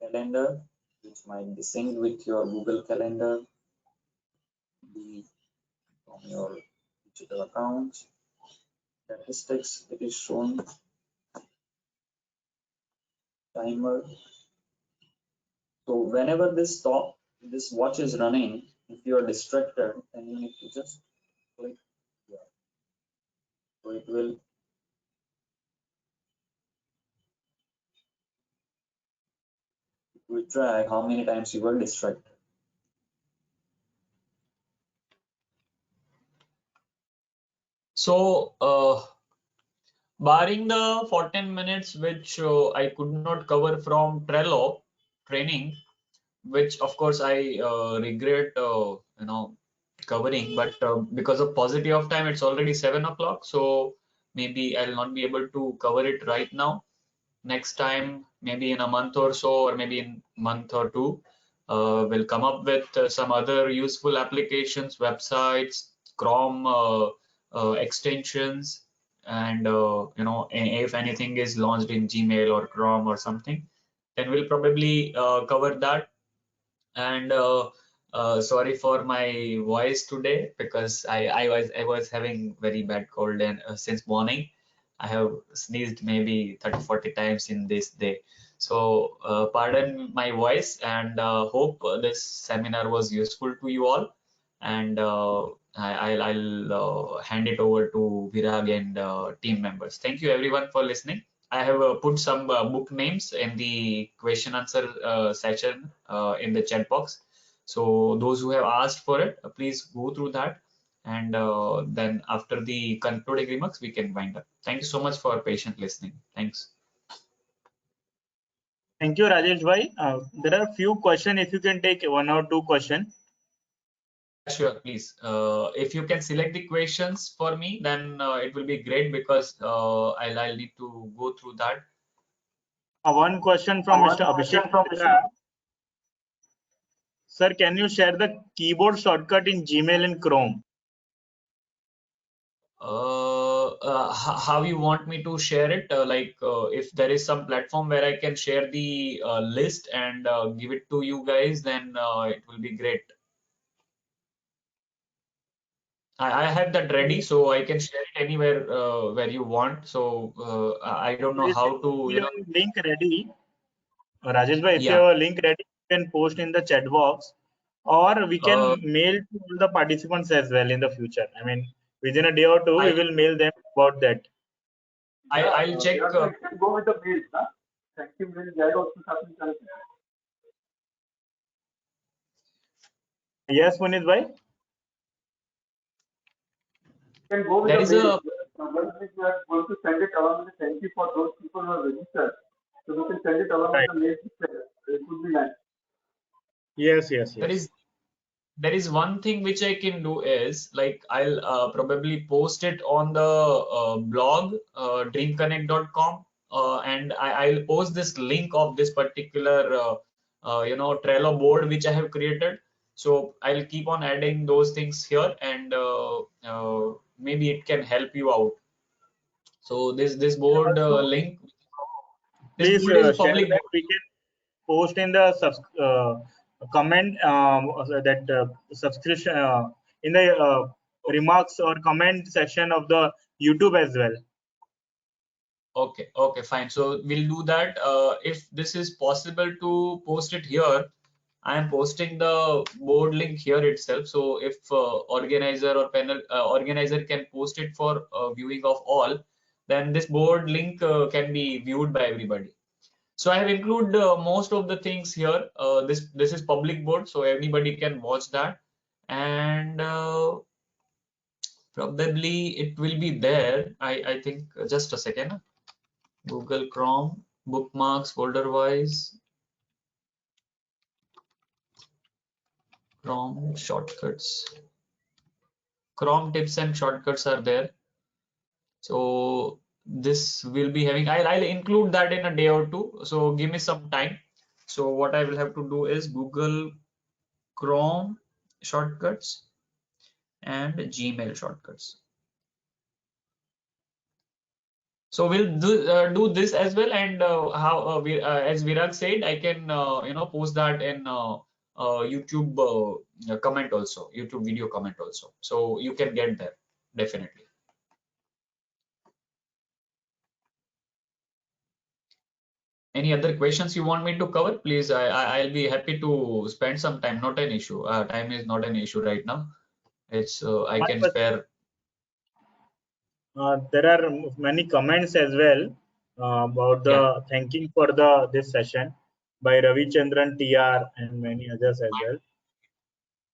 calendar, which might be synced with your Google Calendar, from your digital account. Statistics, it is shown. Timer. So whenever this watch is running, if you are distracted, then you need to just click here. So it will track how many times you were distracted. So barring the 14 minutes which I could not cover from Trello training, which of course I regret covering, but because of paucity of time, it's already 7 o'clock, so maybe I'll not be able to cover it right now. Next time, maybe in a month or so, or maybe in month or two, we'll come up with some other useful applications, websites, Chrome extensions, and if anything is launched in Gmail or Chrome or something, then we'll probably cover that. And sorry for my voice today, because I was having very bad cold, and since morning I have sneezed maybe 30-40 times in this day. So pardon my voice, and hope this seminar was useful to you all. And I'll hand it over to Virag and team members. Thank you everyone for listening. I have put some book names in the question answer section in the chat box. So those who have asked for it, please go through that. And then after the concluding remarks, we can wind up. Thank you so much for patient listening. Thanks. Thank you, Rajesh bhai. There are few questions. If you can take 1 or 2 questions. Sure, please. If you can select the questions for me, then it will be great, because I'll need to go through that. One question from Mr. Abhishek. Sir, can you share the keyboard shortcut in Gmail and Chrome? How you want me to share it? If there is some platform where I can share the list and give it to you guys, then it will be great. I have that ready, so I can share it anywhere where you want. So I don't know how to, If you have a link ready, Rajesh bhai, if you yeah. have a link ready, you can post in the chat box, or we can mail to all the participants as well in the future. I mean, within a day or two, we will mail them about that. I'll check. You can go with the mail, huh? Thank you, mail. That also something. Yes, Puneet bhai. You can go with There the is mail. a Once we are going to send it along with the thank you for those people who are registered. So we can send it along with the mail. It would be nice. Yes. There is one thing which I can do is, like, I'll probably post it on the blog dreamconnect.com, and I'll post this link of this particular Trello board which I have created. So I'll keep on adding those things here, and maybe it can help you out. So this board link, this Please board is a share public that. board. We can post in the comment that subscription in the remarks or comment section of the YouTube as well. Okay, fine. So we'll do that. If this is possible to post it here, I am posting the board link here itself. So if organizer or panel organizer can post it for viewing of all, then this board link can be viewed by everybody. So I have included most of the things here. This is public board, so anybody can watch that, and probably it will be there. I think just a second. Google Chrome bookmarks folder wise. Chrome shortcuts. Chrome tips and shortcuts are there. So this will be having, I'll include that in a day or two. So give me some time. So what I will have to do is Google Chrome shortcuts and Gmail shortcuts. So we'll do this as well, and as Virag said, I can post that in YouTube comment also, YouTube video comment also. So you can get there definitely. Any other questions you want me to cover? Please, I'll be happy to spend some time. Not an issue. Time is not an issue right now. It's I can spare. There are many comments as well about the thanking for this session by Ravi Chandran TR and many others as well.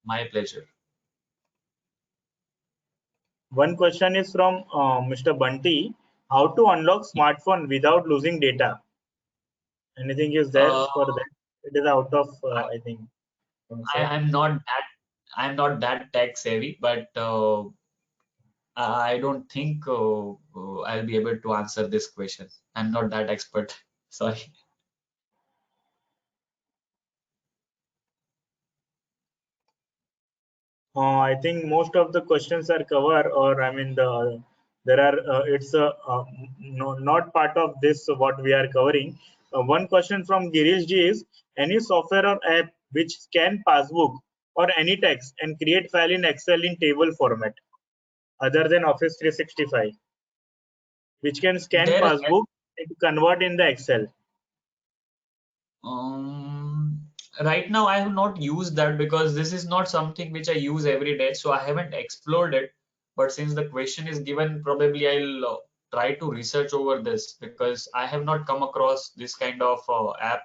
My pleasure. One question is from Mr. Bunty: how to unlock smartphone without losing data? Anything is there for that? It is out of I think. I'm not that tech savvy, but I don't think I'll be able to answer this question. I'm not that expert. Sorry. I think most of the questions are covered, or I mean there are it's no, not part of this what we are covering. One question from Girish ji is: any software or app which scan passbook or any text and create file in Excel in table format other than Office 365, which can scan passbook and convert in the Excel? Right now I have not used that because this is not something which I use every day, so I haven't explored it. But since the question is given, probably I'll try to research over this because I have not come across this kind of app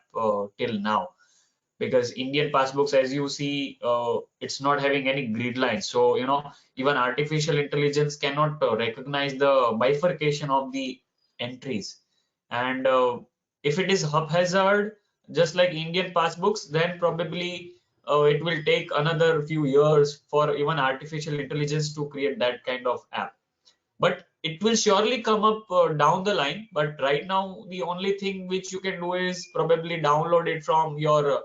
till now. Because Indian passbooks, as you see, it's not having any grid lines. So, even artificial intelligence cannot recognize the bifurcation of the entries. And if it is haphazard, just like Indian passbooks, then probably it will take another few years for even artificial intelligence to create that kind of app. But it will surely come up down the line. But right now, the only thing which you can do is probably download it from your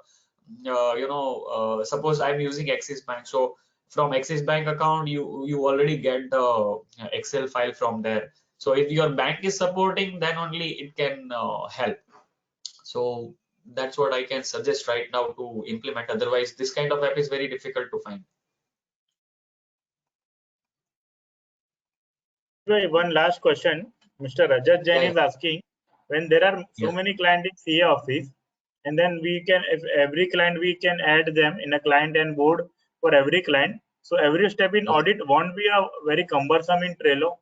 suppose I'm using Axis Bank. So from Axis Bank account, you already get the Excel file from there. So if your bank is supporting, then only it can help. So that's what I can suggest right now to implement. Otherwise, this kind of app is very difficult to find. One last question. Mr. Rajat Jain is asking, when there are so many clients in CA office, and then we can, if every client, we can add them in a client and board for every client. So every step in audit won't be a very cumbersome in Trello.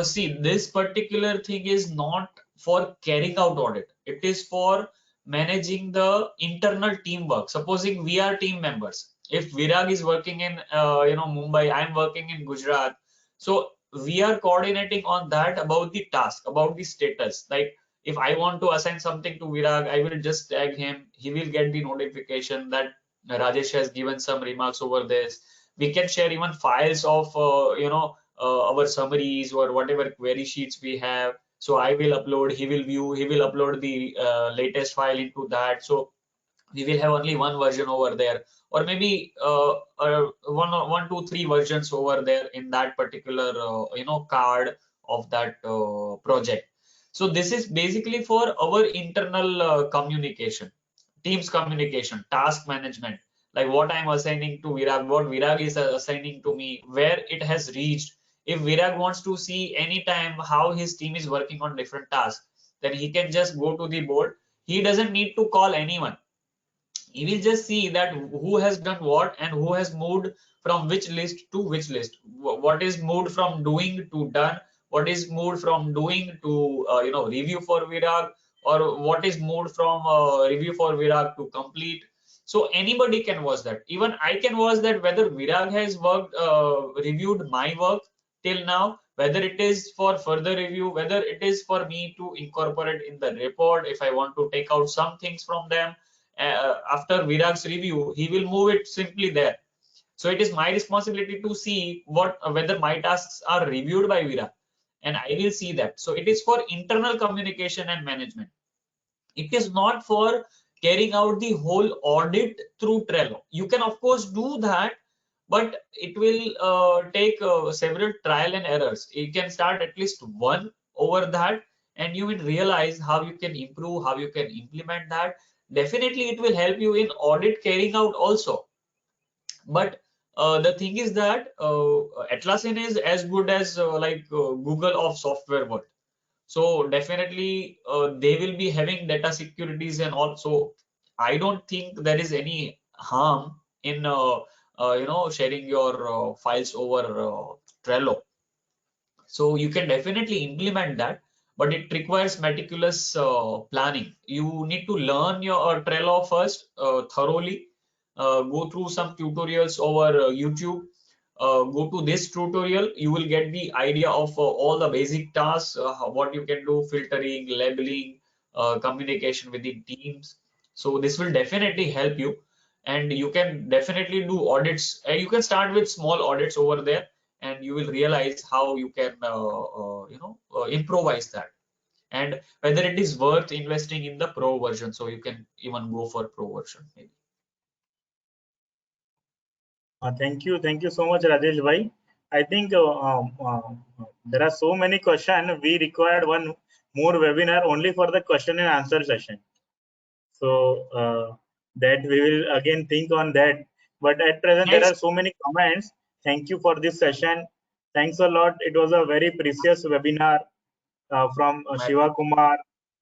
See, this particular thing is not for carrying out audit. It is for managing the internal teamwork. Supposing we are team members. If Virag is working in Mumbai, I'm working in Gujarat. So we are coordinating on that about the task, about the status. Like if I want to assign something to Virag, I will just tag him. He will get the notification that Rajesh has given some remarks over this. We can share even files of our summaries or whatever query sheets we have. So I will upload, he will view, he will upload the latest file into that. So we will have only one version over there, or maybe one, two, three versions over there in that particular card of that project. So this is basically for our internal communication, teams communication, task management, like what I'm assigning to Virag, what Virag is assigning to me, where it has reached. If Virag wants to see anytime how his team is working on different tasks, then he can just go to the board. He doesn't need to call anyone. He will just see that who has done what and who has moved from which list to which list. What is moved from doing to done, what is moved from doing to review for Virag, or what is moved from review for Virag to complete. So anybody can watch that. Even I can watch that whether Virag has worked reviewed my work till now, whether it is for further review, whether it is for me to incorporate in the report if I want to take out some things from them. After Virag's review, he will move it simply there. So it is my responsibility to see what whether my tasks are reviewed by Virag, and I will see that. So it is for internal communication and management. It is not for carrying out the whole audit through Trello. You can of course do that, but it will take several trial and errors. You can start at least one over that, and you will realize how you can improve, how you can implement that. Definitely it will help you in audit carrying out also. But the thing is that Atlassian is as good as Google of software world. So definitely they will be having data securities and also I don't think there is any harm in sharing your files over Trello. So you can definitely implement that, but it requires meticulous planning. You need to learn your Trello first thoroughly, go through some tutorials over YouTube. Go to this tutorial, you will get the idea of all the basic tasks, what you can do, filtering, labeling, communication within teams. So this will definitely help you, and you can definitely do audits. You can start with small audits over there, and you will realize how you can improvise that, and whether it is worth investing in the pro version. So you can even go for pro version maybe. Thank you so much, Rajesh bhai. I think there are so many questions. We required one more webinar only for the question and answer session. So that we will again think on that. But at present, there Nice. are so many comments. Thank you for this session. Thanks a lot. It was a very precious webinar from Shiva Kumar,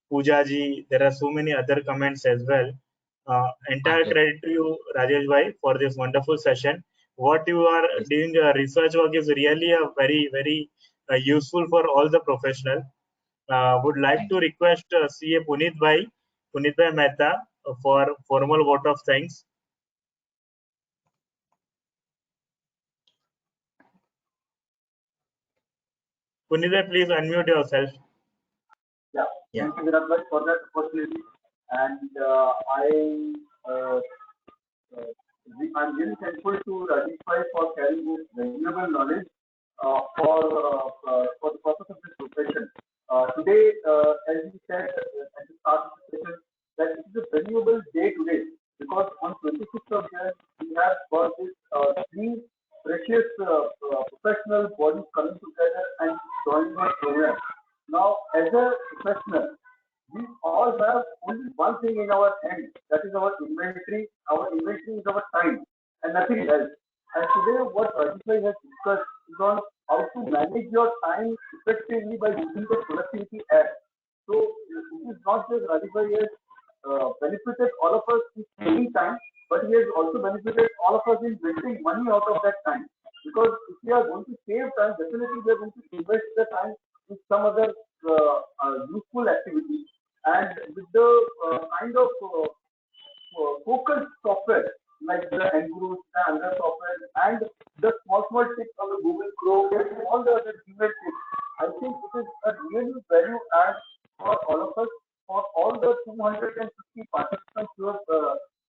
Poojaji. There are so many other comments as well. Entire Okay. credit to you, Rajesh bhai, for this wonderful session. What you are Yes. doing research work is really a very useful for all the professionals. Would like Thank to you. request CA Punit Bhai Mehta for formal vote of thanks. Punit bhai, please unmute yourself. Yeah, Yeah. thank you, Viraj bhai, for that opportunity. And uh, I'm really thankful to Rajesh bhai for sharing this valuable knowledge for the purpose of this profession. Today, as we said at the start of the session, that it is a valuable day today because on 26th of Jan we have got this three precious professional bodies coming together and joining our program. Now, as a professional, we all have only one thing in our hand, that is our inventory. Our inventory is our time and nothing else. And today, what Rajishbhai has discussed is on how to manage your time effectively by using the productivity app. So, it is not just Rajishbhai has benefited all of us in saving time, but he has also benefited all of us in wasting money out of that time. Because if we are going to save time, definitely we are going to invest the time in some other useful activity. And with the kind of focused software like the Engru's, the other software, and the small tips on the Google Chrome, and all the other Gmail tips, I think it is a really value add for all of us, for all the 250 participants who have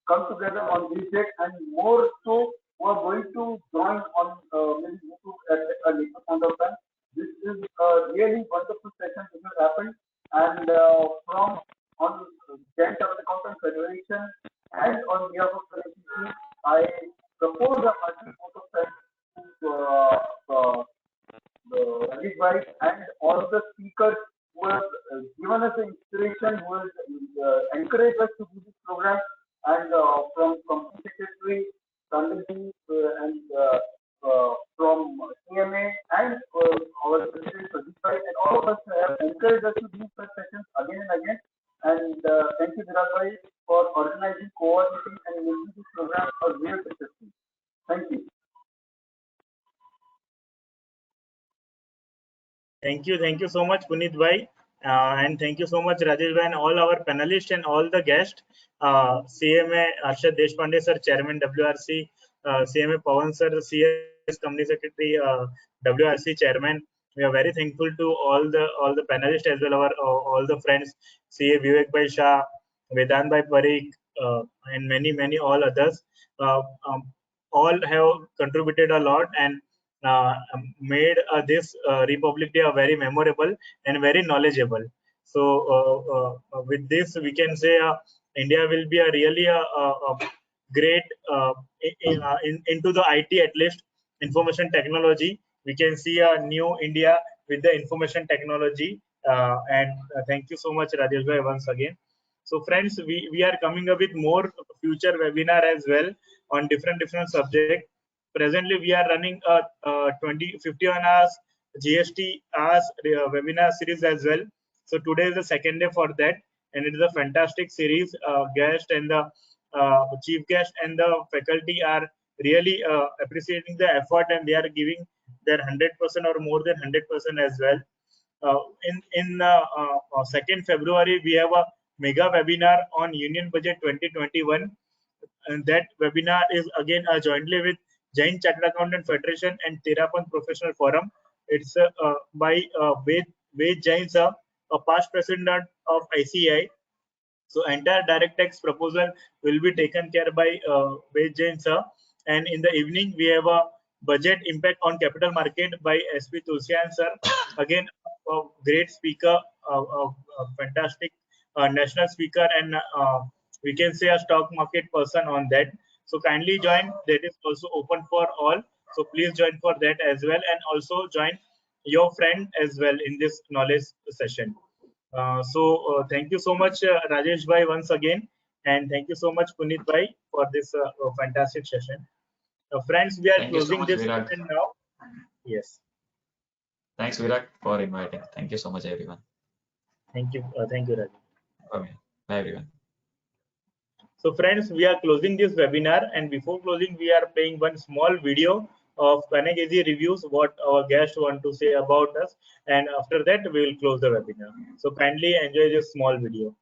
come together on this date, and more so who are going to join on maybe YouTube at a later point of time. This is a really wonderful session. This is happened. And from on Joint Chartered Accountants Federation and on behalf of the NCC, I propose a hearty vote of thanks to Rajesh bhai and all the speakers who have given us the inspiration, who have encouraged us to do this program, and from company secretary Chandak and from CMA and our president Rajesh bhai, and all of us have encouraged us to do such sessions again and again. And thank you, Viraj bhai, for organizing, coordinating, and making this program a real success. Thank you. Thank you so much, Puneet bhai, and thank you so much, Rajesh bhai, and all our panelists and all the guests. CMA Harshad Deshpande sir, Chairman WRC, CMA Pawan sir, CS Company Secretary, WRC Chairman. We are very thankful to all the panelists as well, our all the friends, CA Vivek bhai Shah, Vedant bhai Parikh, and many all others. Uh, um, all have contributed a lot and made this Republic Day a very memorable and very knowledgeable. So with this, we can say India will be a really a great into the IT, at least information technology. We can see a new India with the information technology. And thank you so much, Rajesh bhai, once again. So friends, we are coming up with more future webinar as well on different subjects. Presently, we are running a 51 hours GST hours webinar series as well. So today is the second day for that, and it is a fantastic series. Guest and the chief guest and the faculty are really appreciating the effort, and they are giving their 100% or more than 100% as well. In 2nd February, we have a mega webinar on Union Budget 2021, and that webinar is again jointly with Jain Chartered Accountant Federation and Terapan Professional Forum. It's by Ved Jain sir, a past president of ICI. So entire direct tax proposal will be taken care by Ved Jain sir. And in the evening, we have a budget impact on capital market by SP Tulsian sir. Again, a great speaker, a fantastic national speaker, and we can say a stock market person on that. So kindly join. That is also open for all. So please join for that as well, and also join your friend as well in this knowledge session. Thank you so much, Rajesh bhai, once again, and thank you so much, Puneet bhai, for this fantastic session. Friends, we are Thank you so closing much, this Virag. session now. Yes, Thanks, Virag, for inviting. Thank you so much, everyone. thank you, Rajesh. Okay. Bye, everyone. So friends, we are closing this webinar, and before closing, we are playing one small video of Kanagezi reviews, what our guests want to say about us, and after that, we will close the webinar. So kindly enjoy this small video.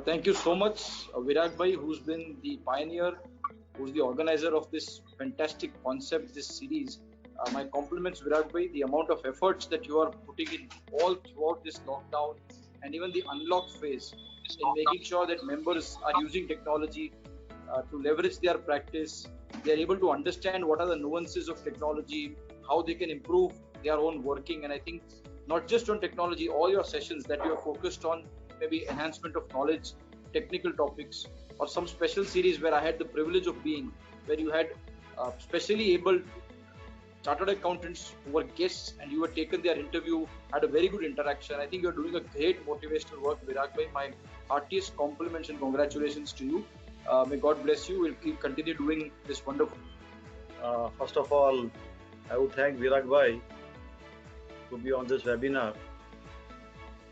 Thank you so much, Virag bhai, who's been the pioneer, who's the organizer of this fantastic concept, this series. My compliments, Virag bhai, the amount of efforts that you are putting in all throughout this lockdown and even the unlock phase in making sure that members are using technology to leverage their practice. They are able to understand what are the nuances of technology, how they can improve their own working. And I think not just on technology, all your sessions that you are focused on, maybe enhancement of knowledge, technical topics, or some special series where I had the privilege of being, where you had specially able chartered accountants who were guests and you had taken their interview, had a very good interaction. I think you're doing a great motivational work, Virag bhai. My heartiest compliments and congratulations to you. May God bless you. We'll keep continue doing this wonderful. First of all, I would thank Virag bhai to be on this webinar.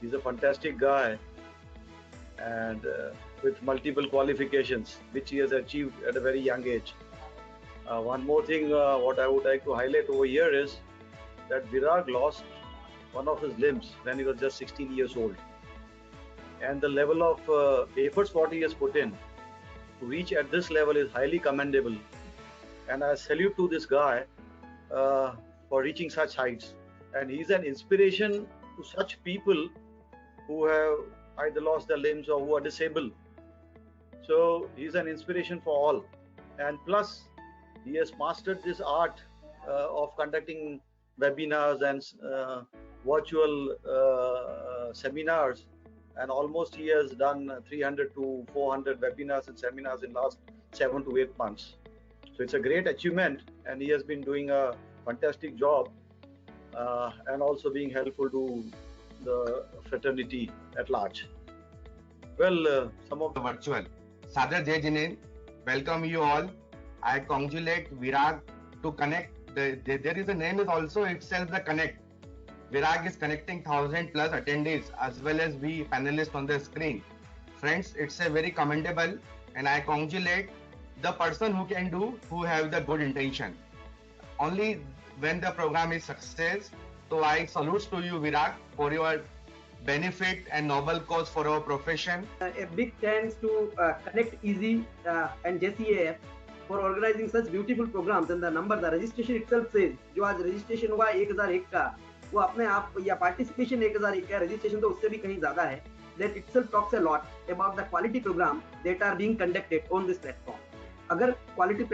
He's a fantastic guy and with multiple qualifications, which he has achieved at a very young age. One more thing, what I would like to highlight over here is that Virag lost one of his limbs when he was just 16 years old. And the level of efforts what he has put in to reach at this level is highly commendable. And I salute to this guy for reaching such heights. And he's an inspiration to such people who have either lost their limbs or who are disabled. So he's an inspiration for all. And plus, He has mastered this art of conducting webinars and virtual seminars, and almost he has done 300 to 400 webinars and seminars in last 7 to 8 months. So it's a great achievement, and he has been doing a fantastic job and also being helpful to the fraternity at large. Well, some of the virtual. Sadar Jai Jinen, welcome you all. I congratulate Virag to connect. There is a name is also itself the connect. Virag is connecting 1,000 plus attendees as well as we panelists on the screen. Friends, it's a very commendable, and I congratulate the person who can do, who have the good intention. Only when the program is success. So I salute to you, Virag, for your benefit and noble cause for our profession. A big thanks to Connect Easy and JCAF for organizing such beautiful programs, and the number, the registration itself says, जो आज registration हुआ 1001 का, वो अपने आप, या participation 1001 का, registration तो उससे भी कहीं ज़्यादा है. That itself talks a lot about the quality program that are being conducted on this platform. अगर quality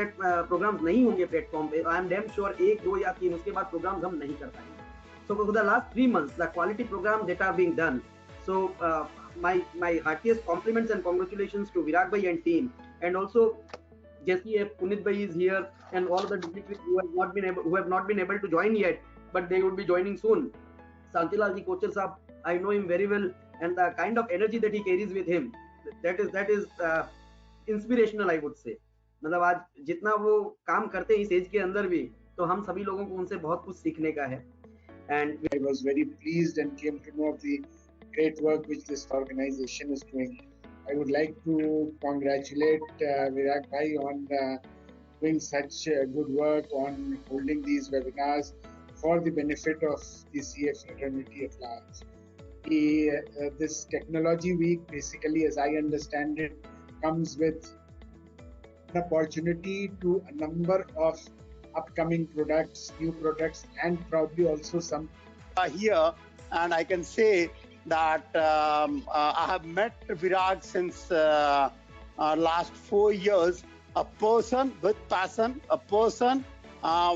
programs नहीं होंगे platform पे, I am damn sure 1, 2 या 3 उसके बाद programs हम नहीं कर पाएंगे. So for the last 3 months, the quality programs that are being done. So my heartiest compliments and congratulations to Virag Bhai and team, and also JCF Punit Bhai is here, and all the dignitaries who have not been able to join yet, but they would be joining soon. Santilal ji Kochar Sahab, I know him very well, and the kind of energy that he carries with him, that is inspirational, I would say. मतलब आज जितना वो काम करते हैं इस as के अंदर भी, तो हम सभी लोगों को उनसे बहुत कुछ सीखने का है. And I was very pleased and came to know of the great work which this organization is doing. I would like to congratulate Virag Bhai on doing such good work on holding these webinars for the benefit of the CA fraternity at large. This technology week, basically, as I understand it, comes with an opportunity to a number of upcoming products, new products, and probably also some here. And I can say that I have met Virag since last 4 years. A person with passion, a person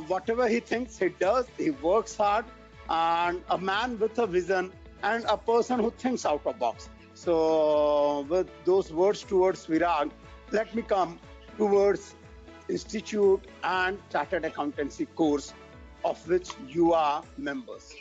whatever he thinks he does, he works hard, and a man with a vision, and a person who thinks out of box. So with those words towards Virag, let me come towards Institute and Chartered Accountancy course, of which you are members.